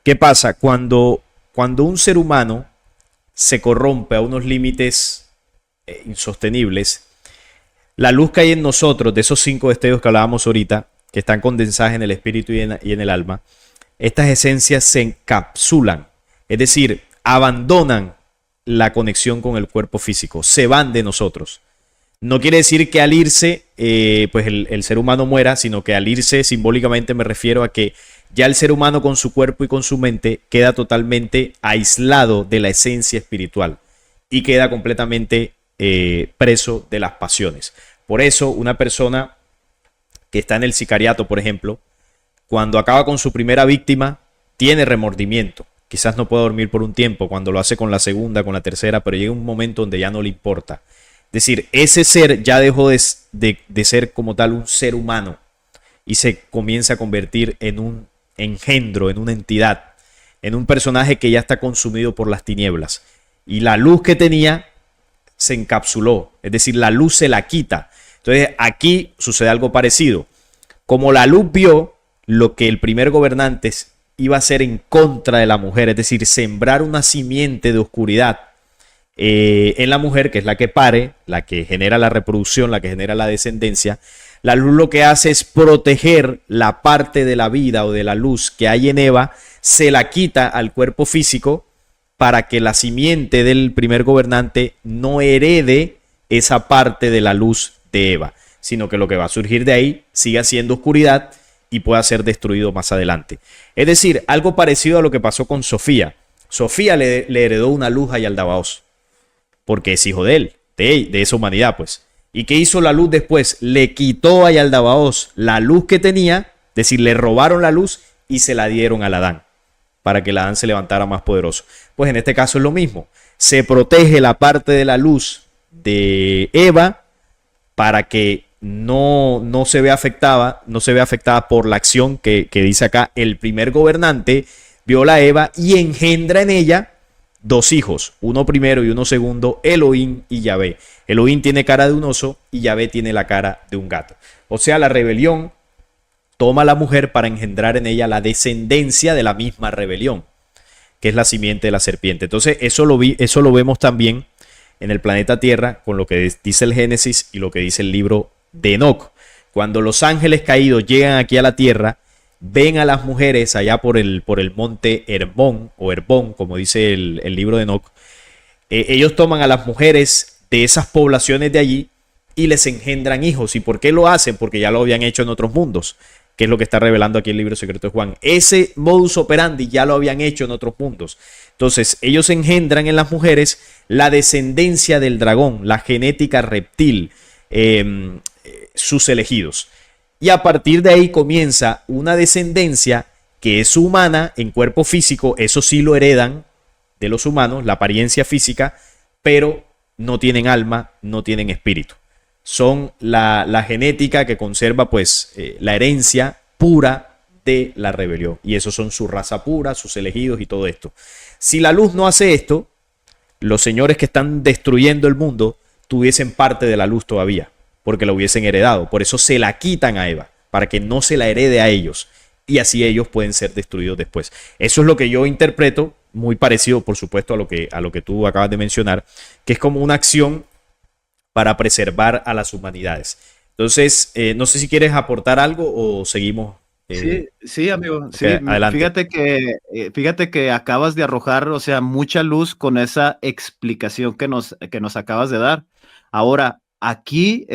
¿Qué pasa? Cuando un ser humano se corrompe a unos límites insostenibles, la luz que hay en nosotros, de esos 5 destellos que hablábamos ahorita, que están condensadas en el espíritu y en el alma, estas esencias se encapsulan, es decir, abandonan la conexión con el cuerpo físico, se van de nosotros. No quiere decir que al irse, pues el ser humano muera, sino que al irse simbólicamente me refiero a que ya el ser humano con su cuerpo y con su mente queda totalmente aislado de la esencia espiritual y queda completamente preso de las pasiones. Por eso una persona que está en el sicariato, por ejemplo, cuando acaba con su primera víctima, tiene remordimiento. Quizás no pueda dormir por un tiempo, cuando lo hace con la segunda, con la tercera, pero llega un momento donde ya no le importa. Es decir, ese ser ya dejó de ser como tal un ser humano y se comienza a convertir en un engendro, en una entidad, en un personaje que ya está consumido por las tinieblas. Y la luz que tenía se encapsuló, es decir, la luz se la quita. Entonces aquí sucede algo parecido. Como la luz vio lo que el primer gobernante iba a hacer en contra de la mujer, es decir, sembrar una simiente de oscuridad en la mujer, que es la que pare, la que genera la reproducción, la que genera la descendencia, la luz lo que hace es proteger la parte de la vida o de la luz que hay en Eva, se la quita al cuerpo físico para que la simiente del primer gobernante no herede esa parte de la luz de Eva, sino que lo que va a surgir de ahí siga siendo oscuridad y pueda ser destruido más adelante. Es decir, algo parecido a lo que pasó con Sofía. Sofía le heredó una luz a Yaldabaoth, porque es hijo de él, de esa humanidad, pues. ¿Y qué hizo la luz después? Le quitó a Yaldabaoth la luz que tenía, es decir, le robaron la luz y se la dieron al Adán, para que el Adán se levantara más poderoso. Pues en este caso es lo mismo. Se protege la parte de la luz de Eva para que no se vea afectada por la acción que dice acá. El primer gobernante viola a Eva y engendra en ella 2 hijos, uno primero y uno segundo, Elohim y Yahvé. Elohim tiene cara de un oso y Yahvé tiene la cara de un gato. O sea, la rebelión toma a la mujer para engendrar en ella la descendencia de la misma rebelión. que es la simiente de la serpiente. Entonces eso lo vemos también en el planeta Tierra con lo que dice el Génesis y lo que dice el libro de Enoc. Cuando los ángeles caídos llegan aquí a la Tierra, ven a las mujeres allá por el monte Hermón o Herbón, como dice el libro de Enoc. Ellos toman a las mujeres de esas poblaciones de allí y les engendran hijos. ¿Y por qué lo hacen? Porque ya lo habían hecho en otros mundos, que es lo que está revelando aquí el libro secreto de Juan. Ese modus operandi ya lo habían hecho en otros mundos. Entonces, ellos engendran en las mujeres la descendencia del dragón, la genética reptil, sus elegidos. Y a partir de ahí comienza una descendencia que es humana en cuerpo físico, eso sí lo heredan de los humanos, la apariencia física, pero no tienen alma, no tienen espíritu. Son la genética que conserva pues la herencia pura de la rebelión. Y esos son su raza pura, sus elegidos y todo esto. Si la luz no hace esto, los señores que están destruyendo el mundo tuviesen parte de la luz todavía, porque la hubiesen heredado. Por eso se la quitan a Eva, para que no se la herede a ellos. Y así ellos pueden ser destruidos después. Eso es lo que yo interpreto, muy parecido, por supuesto, a lo que tú acabas de mencionar, que es como una acción para preservar a las humanidades. Entonces, no sé si quieres aportar algo o seguimos. Sí, amigo. Okay, Sí, adelante. fíjate que acabas de arrojar, o sea, mucha luz con esa explicación que nos acabas de dar. Ahora, aquí,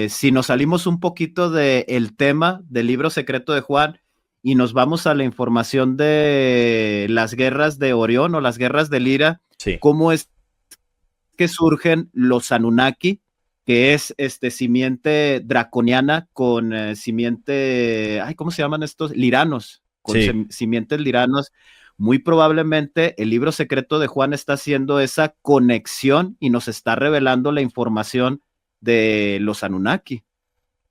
si nos salimos un poquito del tema del libro secreto de Juan y nos vamos a la información de las guerras de Orión o las guerras de Lira, Sí. ¿cómo es que surgen los Anunnaki? Que es simiente draconiana con simiente, ¿cómo se llaman estos? Liranos, con Sí. simientes liranos. Muy probablemente el libro secreto de Juan está haciendo esa conexión y nos está revelando la información de los Anunnaki,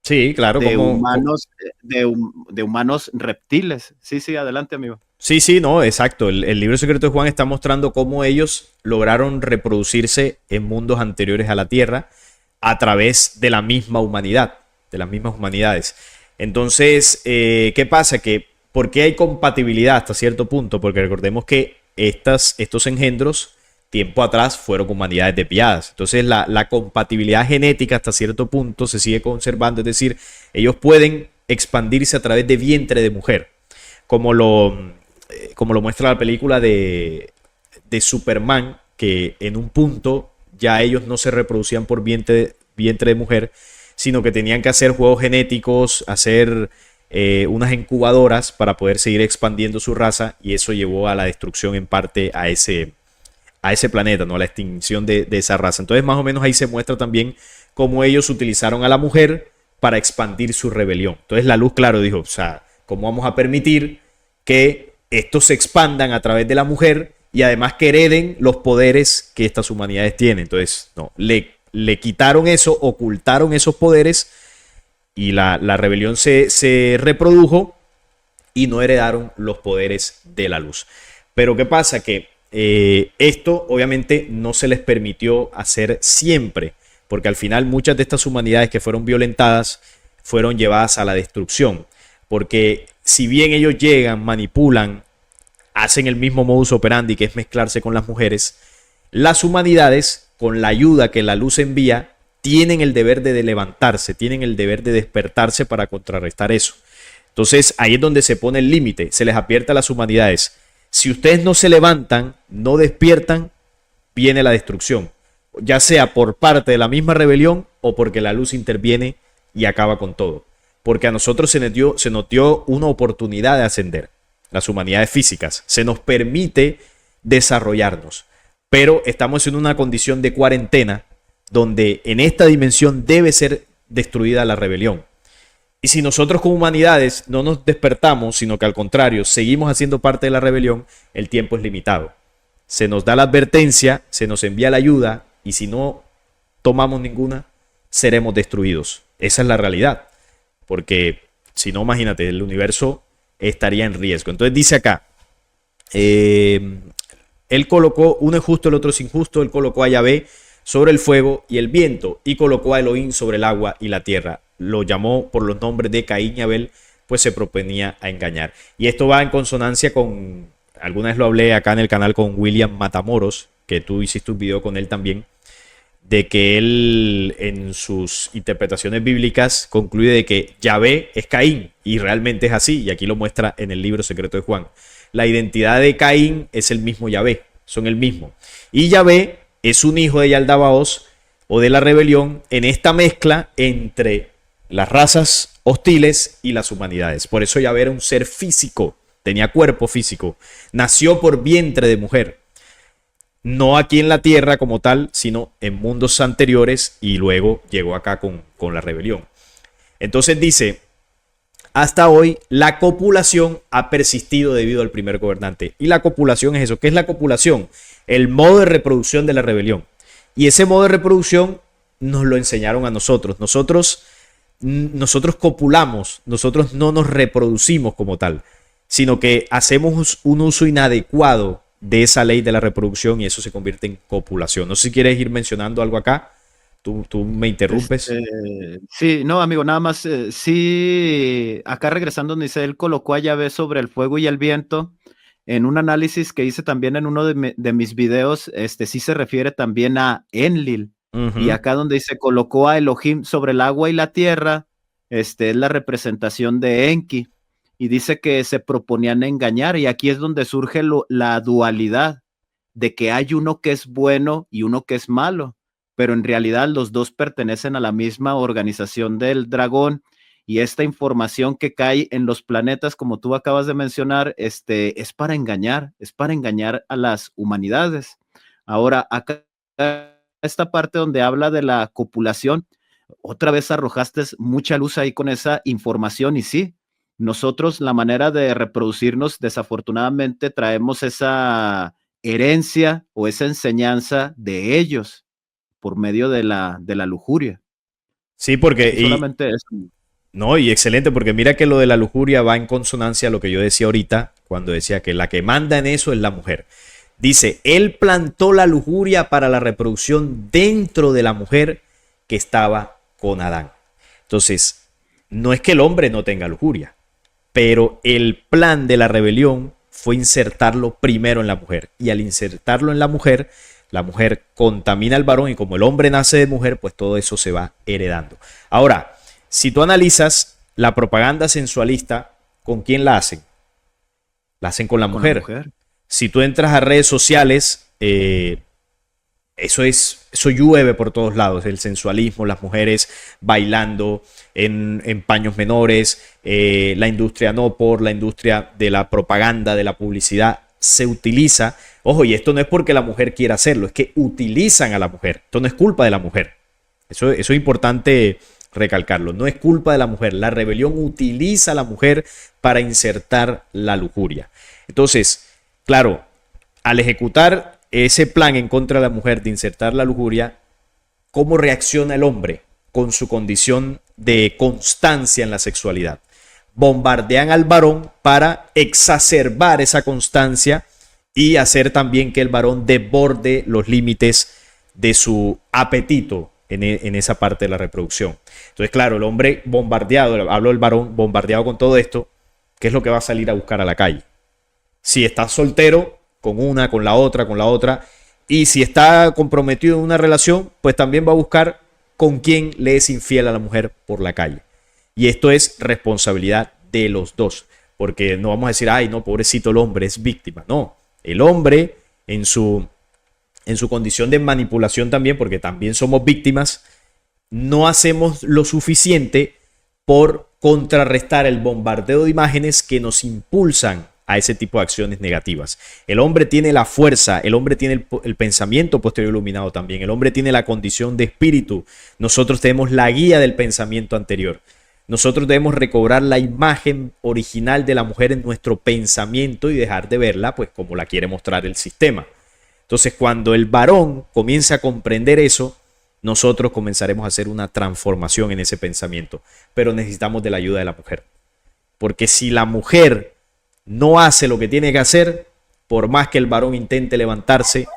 Sí, claro, de humanos, de humanos reptiles. Sí, adelante, amigo. Sí, sí, no, exacto. El libro secreto de Juan está mostrando cómo ellos lograron reproducirse en mundos anteriores a la Tierra a través de la misma humanidad, de las mismas humanidades. Entonces, ¿qué pasa? ¿Por qué hay compatibilidad hasta cierto punto? Porque recordemos que estos engendros, tiempo atrás, fueron humanidades desviadas. Entonces, la compatibilidad genética hasta cierto punto se sigue conservando. Es decir, ellos pueden expandirse a través de vientre de mujer, como lo muestra la película de Superman, que en un punto ya ellos no se reproducían por vientre de mujer, sino que tenían que hacer juegos genéticos, hacer unas incubadoras para poder seguir expandiendo su raza, y eso llevó a la destrucción en parte a ese planeta, ¿no? A la extinción de esa raza. Entonces más o menos ahí se muestra también cómo ellos utilizaron a la mujer para expandir su rebelión. Entonces la luz, claro, dijo, o sea, ¿cómo vamos a permitir que estos se expandan a través de la mujer y además que hereden los poderes que estas humanidades tienen? Entonces, no, le quitaron eso, ocultaron esos poderes y la rebelión se reprodujo y no heredaron los poderes de la luz. Pero ¿qué pasa? Que esto obviamente no se les permitió hacer siempre, porque al final muchas de estas humanidades que fueron violentadas fueron llevadas a la destrucción. Porque si bien ellos llegan, manipulan, hacen el mismo modus operandi, que es mezclarse con las mujeres, las humanidades, con la ayuda que la luz envía, tienen el deber de levantarse, tienen el deber de despertarse para contrarrestar eso. Entonces ahí es donde se pone el límite, se les advierte a las humanidades: si ustedes no se levantan, no despiertan, viene la destrucción, ya sea por parte de la misma rebelión o porque la luz interviene y acaba con todo. Porque a nosotros se nos dio una oportunidad de ascender, las humanidades físicas, se nos permite desarrollarnos, pero estamos en una condición de cuarentena donde en esta dimensión debe ser destruida la rebelión. Y si nosotros como humanidades no nos despertamos, sino que al contrario, seguimos haciendo parte de la rebelión, el tiempo es limitado. Se nos da la advertencia, se nos envía la ayuda, y si no tomamos ninguna, seremos destruidos. Esa es la realidad. Porque si no, imagínate, el universo estaría en riesgo. Entonces dice acá, él colocó, uno es justo, el otro es injusto, él colocó a Yahvé sobre el fuego y el viento, y colocó a Elohim sobre el agua y la tierra. Lo llamó por los nombres de Caín y Abel, pues se proponía a engañar. Y esto va en consonancia con alguna vez lo hablé acá en el canal con William Matamoros, que tú hiciste un video con él también, de que él en sus interpretaciones bíblicas concluye de que Yahvé es Caín, y realmente es así, y aquí lo muestra en el libro secreto de Juan. La identidad de Caín es el mismo Yahvé, son el mismo. Y Yahvé es un hijo de Yaldabaoth o de la rebelión en esta mezcla entre las razas hostiles y las humanidades. Por eso Yahvé era un ser físico, tenía cuerpo físico, nació por vientre de mujer. No aquí en la tierra como tal, sino en mundos anteriores, y luego llegó acá con la rebelión. Entonces dice, hasta hoy la copulación ha persistido debido al primer gobernante. Y la copulación es eso. ¿Qué es la copulación? El modo de reproducción de la rebelión. Y ese modo de reproducción nos lo enseñaron a nosotros. Nosotros copulamos, nosotros no nos reproducimos como tal, sino que hacemos un uso inadecuado de esa ley de la reproducción y eso se convierte en copulación. No sé si quieres ir mencionando algo acá. Tú me interrumpes. Sí, no, amigo, nada más. Sí, acá regresando donde dice, él colocó a Yahvé sobre el fuego y el viento. En un análisis que hice también en uno de mis videos, sí se refiere también a Enlil. Y acá donde dice, colocó a Elohim sobre el agua y la tierra, es la representación de Enki. Y dice que se proponían engañar, y aquí es donde surge la dualidad de que hay uno que es bueno y uno que es malo, pero en realidad los dos pertenecen a la misma organización del dragón, y esta información que cae en los planetas, como tú acabas de mencionar, es para engañar a las humanidades. Ahora, acá esta parte donde habla de la copulación, otra vez arrojaste mucha luz ahí con esa información, y sí, nosotros la manera de reproducirnos, desafortunadamente, traemos esa herencia o esa enseñanza de ellos por medio de la lujuria. Sí, porque... Y solamente eso. No, y excelente, porque mira que lo de la lujuria va en consonancia a lo que yo decía ahorita, cuando decía que la que manda en eso es la mujer. Dice, él plantó la lujuria para la reproducción dentro de la mujer que estaba con Adán. Entonces, no es que el hombre no tenga lujuria, pero el plan de la rebelión fue insertarlo primero en la mujer. Y al insertarlo en la mujer contamina al varón, y como el hombre nace de mujer, pues todo eso se va heredando. Ahora, si tú analizas la propaganda sensualista, ¿con quién la hacen? La hacen con la mujer. Si tú entras a redes sociales, eso llueve por todos lados, el sensualismo, las mujeres bailando en paños menores, la industria la industria de la propaganda, de la publicidad, se utiliza. Ojo, y esto no es porque la mujer quiera hacerlo, es que utilizan a la mujer. Esto no es culpa de la mujer. Eso es importante recalcarlo. No es culpa de la mujer. La rebelión utiliza a la mujer para insertar la lujuria. Entonces, claro, al ejecutar ese plan en contra de la mujer de insertar la lujuria, ¿cómo reacciona el hombre con su condición de constancia en la sexualidad? Bombardean al varón para exacerbar esa constancia y hacer también que el varón desborde los límites de su apetito en esa parte de la reproducción. Entonces, claro, el hombre bombardeado, hablo del varón bombardeado con todo esto, ¿qué es lo que va a salir a buscar a la calle? Si está soltero, con la otra, y si está comprometido en una relación, pues también va a buscar con quién le es infiel a la mujer por la calle. Y esto es responsabilidad de los dos, porque no vamos a decir, ay, no, pobrecito el hombre, es víctima. No, el hombre en su condición de manipulación también, porque también somos víctimas, no hacemos lo suficiente por contrarrestar el bombardeo de imágenes que nos impulsan a ese tipo de acciones negativas. El hombre tiene la fuerza, el hombre tiene el pensamiento posterior iluminado también, el hombre tiene la condición de espíritu, nosotros tenemos la guía del pensamiento anterior. Nosotros debemos recobrar la imagen original de la mujer en nuestro pensamiento y dejar de verla pues como la quiere mostrar el sistema. Entonces, cuando el varón comience a comprender eso, nosotros comenzaremos a hacer una transformación en ese pensamiento. Pero necesitamos de la ayuda de la mujer. Porque si la mujer no hace lo que tiene que hacer, por más que el varón intente levantarse,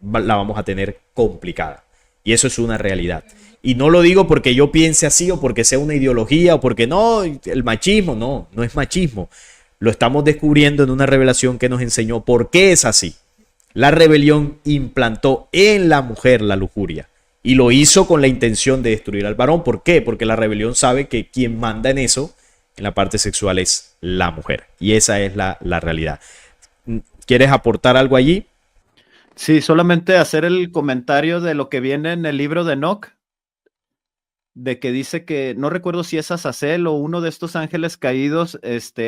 la vamos a tener complicada. Y eso es una realidad. Y no lo digo porque yo piense así o porque sea una ideología o porque no, el machismo, no es machismo. lo estamos descubriendo en una revelación que nos enseñó por qué es así. La rebelión implantó en la mujer la lujuria y lo hizo con la intención de destruir al varón. ¿Por qué? Porque la rebelión sabe que quien manda en eso, en la parte sexual, es la mujer. Y esa es la realidad. ¿Quieres aportar algo allí? Sí, solamente hacer el comentario de lo que viene en el libro de Enoc, de que dice que, no recuerdo si es Azazel o uno de estos ángeles caídos,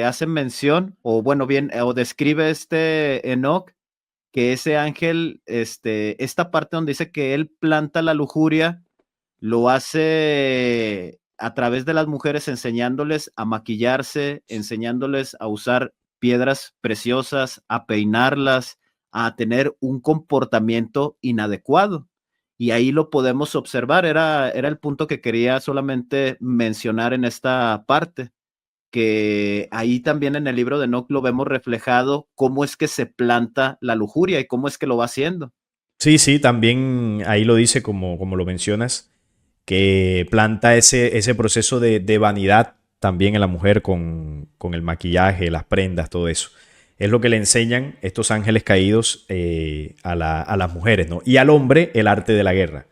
hace mención, o bueno, bien, o describe Enoc, que ese ángel, esta parte donde dice que él planta la lujuria, lo hace a través de las mujeres, enseñándoles a maquillarse, enseñándoles a usar piedras preciosas, a peinarlas, a tener un comportamiento inadecuado. Y ahí lo podemos observar, era el punto que quería solamente mencionar en esta parte, que ahí también en el libro de Enoc lo vemos reflejado cómo es que se planta la lujuria y cómo es que lo va haciendo. Sí, también ahí lo dice como lo mencionas, que planta ese proceso de vanidad también en la mujer con el maquillaje, las prendas, todo eso. Es lo que le enseñan estos ángeles caídos a las mujeres, ¿no? Y al hombre el arte de la guerra,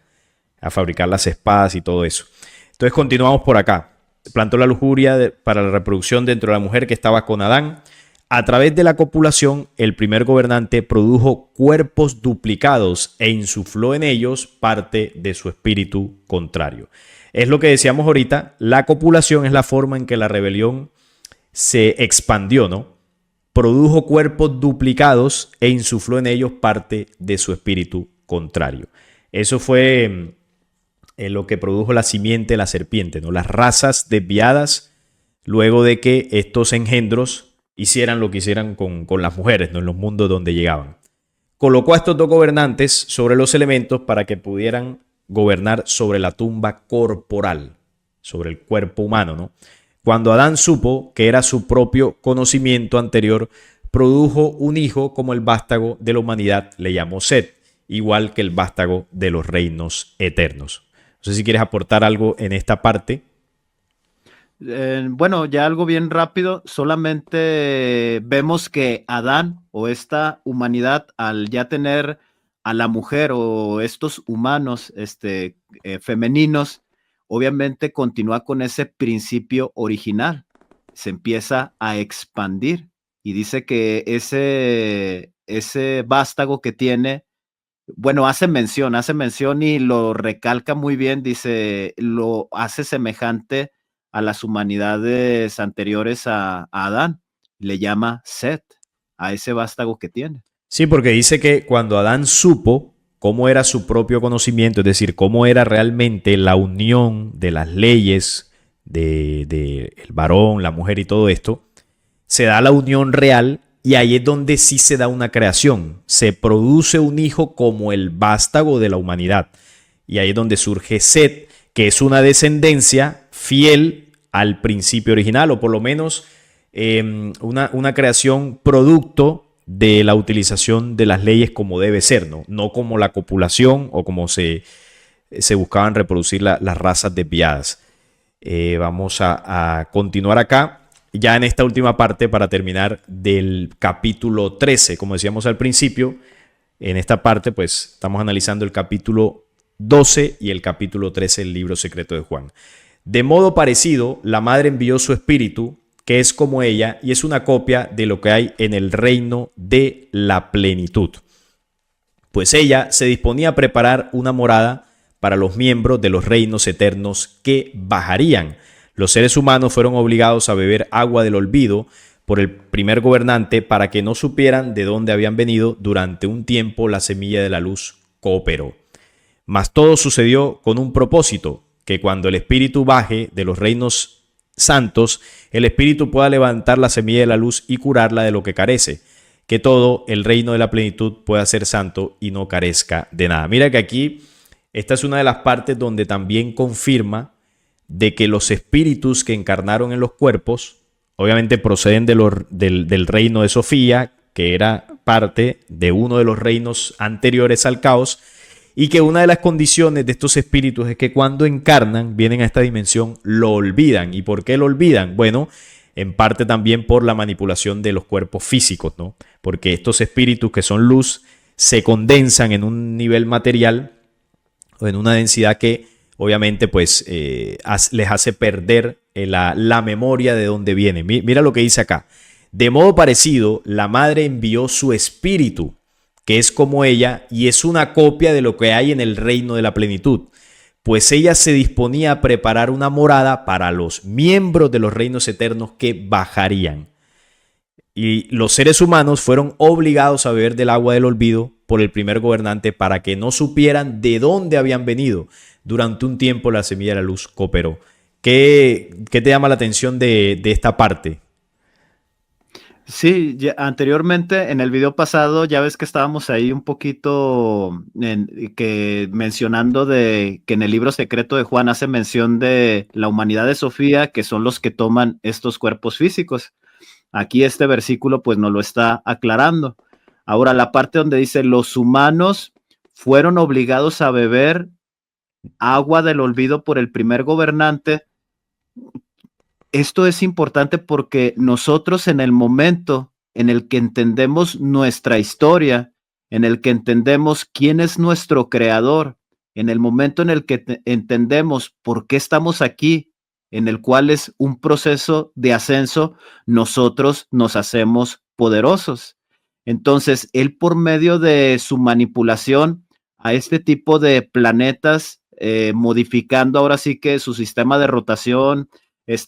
a fabricar las espadas y todo eso. Entonces continuamos por acá. Plantó la lujuria para la reproducción dentro de la mujer que estaba con Adán. A través de la copulación, el primer gobernante produjo cuerpos duplicados e insufló en ellos parte de su espíritu contrario. Es lo que decíamos ahorita, la copulación es la forma en que la rebelión se expandió, ¿no? Produjo cuerpos duplicados e insufló en ellos parte de su espíritu contrario. Eso fue lo que produjo la simiente de la serpiente, ¿no? Las razas desviadas luego de que estos engendros hicieran lo que hicieran con las mujeres, ¿no? En los mundos donde llegaban. Colocó a estos dos gobernantes sobre los elementos para que pudieran gobernar sobre la tumba corporal, sobre el cuerpo humano, ¿no? Cuando Adán supo que era su propio conocimiento anterior, produjo un hijo como el vástago de la humanidad, le llamó Set, igual que el vástago de los reinos eternos. No sé si quieres aportar algo en esta parte. Bueno, ya algo bien rápido, solamente vemos que Adán o esta humanidad, al ya tener a la mujer o estos humanos femeninos, obviamente continúa con ese principio original, se empieza a expandir y dice que ese vástago que tiene, bueno, hace mención y lo recalca muy bien, dice, lo hace semejante a las humanidades anteriores a Adán, le llama Set, a ese vástago que tiene. Sí, porque dice que cuando Adán supo cómo era su propio conocimiento, es decir, cómo era realmente la unión de las leyes de el varón, la mujer y todo esto, se da la unión real y ahí es donde sí se da una creación. Se produce un hijo como el vástago de la humanidad. Y ahí es donde surge Set, que es una descendencia fiel al principio original, o por lo menos una creación producto de la utilización de las leyes como debe ser, no como la copulación o como se buscaban reproducir las razas desviadas. Vamos a continuar acá, ya en esta última parte para terminar del capítulo 13. Como decíamos al principio, en esta parte pues estamos analizando el capítulo 12 y el capítulo 13 del libro secreto de Juan. De modo parecido, la madre envió su espíritu, que es como ella, y es una copia de lo que hay en el reino de la plenitud. Pues ella se disponía a preparar una morada para los miembros de los reinos eternos que bajarían. Los seres humanos fueron obligados a beber agua del olvido por el primer gobernante para que no supieran de dónde habían venido. Durante un tiempo la semilla de la luz cooperó. Mas todo sucedió con un propósito, que cuando el espíritu baje de los reinos santos, el espíritu pueda levantar la semilla de la luz y curarla de lo que carece, que todo el reino de la plenitud pueda ser santo y no carezca de nada. Mira que aquí esta es una de las partes donde también confirma de que los espíritus que encarnaron en los cuerpos obviamente proceden del reino de Sofía, que era parte de uno de los reinos anteriores al caos, y que una de las condiciones de estos espíritus es que cuando encarnan, vienen a esta dimensión, lo olvidan. ¿Y por qué lo olvidan? Bueno, en parte también por la manipulación de los cuerpos físicos, ¿no? Porque estos espíritus que son luz se condensan en un nivel material o en una densidad que obviamente pues les hace perder la memoria de dónde viene. Mira lo que dice acá. De modo parecido, la madre envió su espíritu, que es como ella, y es una copia de lo que hay en el reino de la plenitud, pues ella se disponía a preparar una morada para los miembros de los reinos eternos que bajarían. Y los seres humanos fueron obligados a beber del agua del olvido por el primer gobernante para que no supieran de dónde habían venido. Durante un tiempo la semilla de la luz cooperó. ¿Qué te llama la atención de esta parte? Sí, anteriormente en el video pasado ya ves que estábamos ahí un poquito mencionando de que en el libro secreto de Juan hace mención de la humanidad de Sofía, que son los que toman estos cuerpos físicos. Aquí este versículo pues nos lo está aclarando. Ahora la parte donde dice los humanos fueron obligados a beber agua del olvido por el primer gobernante. Esto es importante porque nosotros en el momento en el que entendemos nuestra historia, en el que entendemos quién es nuestro creador, en el momento en el que entendemos por qué estamos aquí, en el cual es un proceso de ascenso, nosotros nos hacemos poderosos. Entonces, él por medio de su manipulación a este tipo de planetas, modificando ahora sí que su sistema de rotación,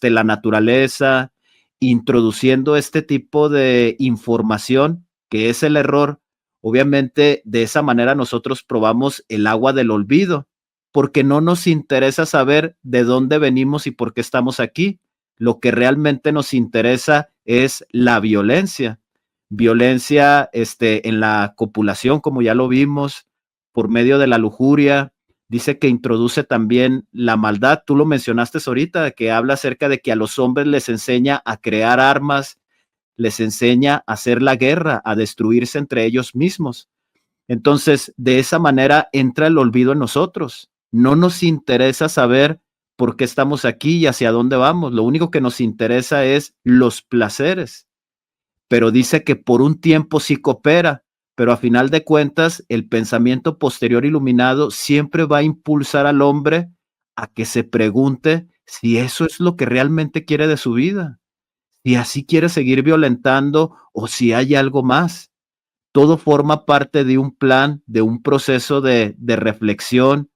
la naturaleza, introduciendo este tipo de información, que es el error. Obviamente, de esa manera nosotros probamos el agua del olvido, porque no nos interesa saber de dónde venimos y por qué estamos aquí. Lo que realmente nos interesa es la violencia. Violencia en la copulación, como ya lo vimos, por medio de la lujuria. Dice que introduce también la maldad. Tú lo mencionaste ahorita, que habla acerca de que a los hombres les enseña a crear armas, les enseña a hacer la guerra, a destruirse entre ellos mismos. Entonces, de esa manera entra el olvido en nosotros. No nos interesa saber por qué estamos aquí y hacia dónde vamos. Lo único que nos interesa es los placeres. Pero dice que por un tiempo sí coopera, pero a final de cuentas, el pensamiento posterior iluminado siempre va a impulsar al hombre a que se pregunte si eso es lo que realmente quiere de su vida, si así quiere seguir violentando o si hay algo más. Todo forma parte de un plan, de un proceso de reflexión,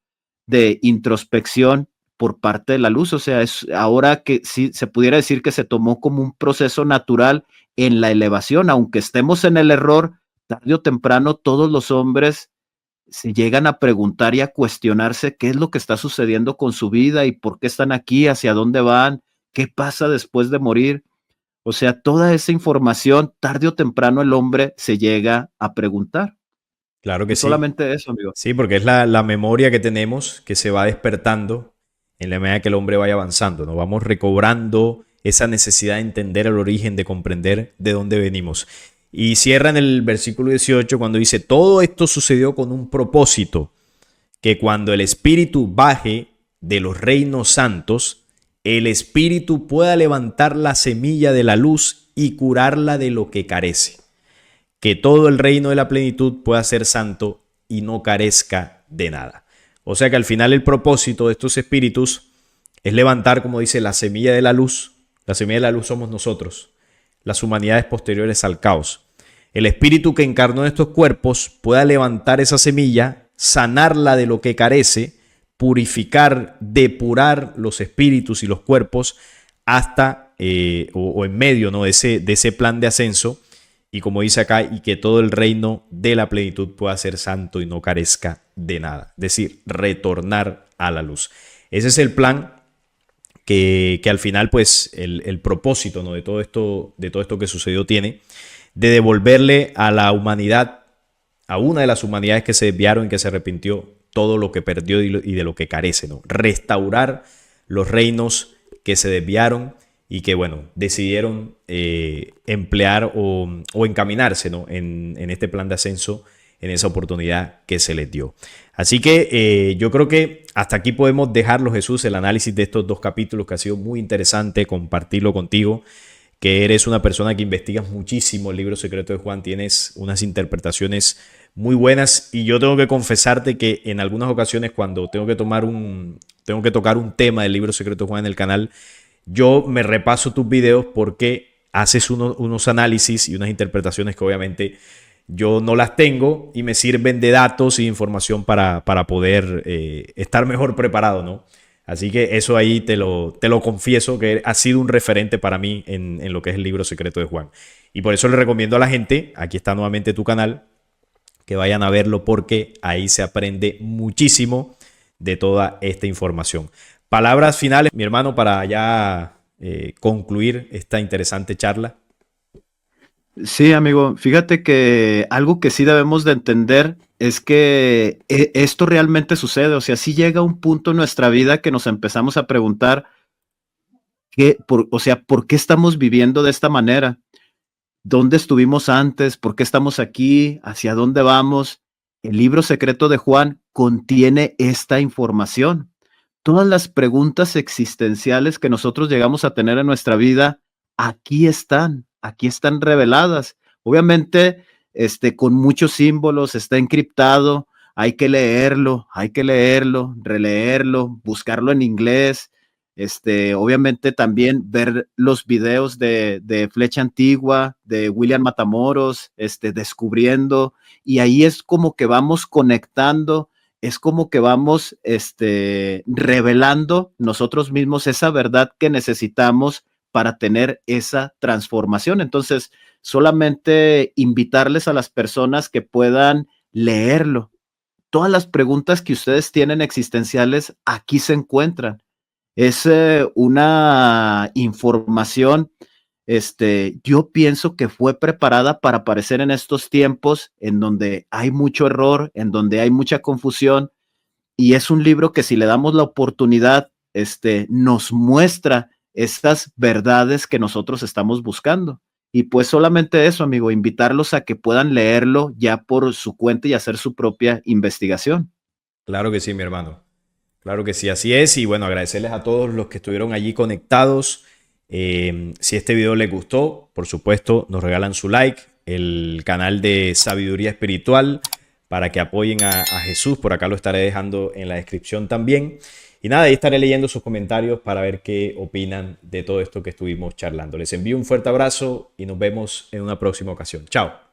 de introspección por parte de la luz. O sea, es ahora que sí se pudiera decir que se tomó como un proceso natural en la elevación, aunque estemos en el error, tarde o temprano todos los hombres se llegan a preguntar y a cuestionarse qué es lo que está sucediendo con su vida y por qué están aquí, hacia dónde van, qué pasa después de morir. O sea, toda esa información, tarde o temprano el hombre se llega a preguntar. Claro que Es sí. solamente eso, amigo. Sí, porque es la memoria que tenemos que se va despertando en la medida que el hombre vaya avanzando, ¿no? Vamos recobrando esa necesidad de entender el origen, de comprender de dónde venimos. Y cierra en el versículo 18 cuando dice, todo esto sucedió con un propósito, que cuando el Espíritu baje de los reinos santos, el Espíritu pueda levantar la semilla de la luz y curarla de lo que carece. Que todo el reino de la plenitud pueda ser santo y no carezca de nada. O sea que al final el propósito de estos espíritus es levantar, como dice, la semilla de la luz. La semilla de la luz somos nosotros, las humanidades posteriores al caos. El espíritu que encarnó en estos cuerpos pueda levantar esa semilla, sanarla de lo que carece, purificar, depurar los espíritus y los cuerpos hasta o en medio, ¿no?, de ese plan de ascenso. Y como dice acá, y que todo el reino de la plenitud pueda ser santo y no carezca de nada. Es decir, retornar a la luz. Ese es el plan que al final, pues, el propósito, ¿no?, de todo esto que sucedió tiene, de devolverle a la humanidad, a una de las humanidades que se desviaron y que se arrepintió, todo lo que perdió y de lo que carece, ¿no? Restaurar los reinos que se desviaron y que, bueno, decidieron emplear o encaminarse, ¿no?, en este plan de ascenso, en esa oportunidad que se les dio. Así que yo creo que hasta aquí podemos dejarlo, Jesús, el análisis de estos dos capítulos, que ha sido muy interesante compartirlo contigo. que eres una persona que investigas muchísimo el libro secreto de Juan, tienes unas interpretaciones muy buenas y yo tengo que confesarte que en algunas ocasiones cuando tengo que tocar un tema del libro secreto de Juan en el canal, yo me repaso tus videos porque haces unos análisis y unas interpretaciones que obviamente yo no las tengo y me sirven de datos y información para poder estar mejor preparado, ¿no? Así que eso ahí te lo confieso que ha sido un referente para mí en lo que es el libro secreto de Juan. Y por eso le recomiendo a la gente, aquí está nuevamente tu canal, que vayan a verlo porque ahí se aprende muchísimo de toda esta información. Palabras finales, mi hermano, para ya concluir esta interesante charla. Sí, amigo, fíjate que algo que sí debemos de entender es que esto realmente sucede, o sea, sí llega un punto en nuestra vida que nos empezamos a preguntar o sea, ¿por qué estamos viviendo de esta manera? ¿Dónde estuvimos antes? ¿Por qué estamos aquí? ¿Hacia dónde vamos? El libro secreto de Juan contiene esta información. Todas las preguntas existenciales que nosotros llegamos a tener en nuestra vida, aquí están reveladas. Obviamente, con muchos símbolos, está encriptado, hay que leerlo, releerlo, buscarlo en inglés. Obviamente también ver los videos de Flecha Antigua, de William Matamoros, descubriendo, y ahí es como que vamos conectando, es como que vamos revelando nosotros mismos esa verdad que necesitamos para tener esa transformación. Entonces, solamente invitarles a las personas que puedan leerlo. Todas las preguntas que ustedes tienen existenciales aquí se encuentran. Es una información, yo pienso que fue preparada para aparecer en estos tiempos en donde hay mucho error, en donde hay mucha confusión, y es un libro que si le damos la oportunidad, nos muestra estas verdades que nosotros estamos buscando. Y pues solamente eso, amigo, invitarlos a que puedan leerlo ya por su cuenta y hacer su propia investigación. Claro que sí, mi hermano. Claro que sí, así es. Y bueno, agradecerles a todos los que estuvieron allí conectados. Si este video les gustó, por supuesto, nos regalan su like, el canal de Sabiduría Espiritual, para que apoyen a Jesús. Por acá lo estaré dejando en la descripción también. Y nada, ahí estaré leyendo sus comentarios para ver qué opinan de todo esto que estuvimos charlando. Les envío un fuerte abrazo y nos vemos en una próxima ocasión. Chao.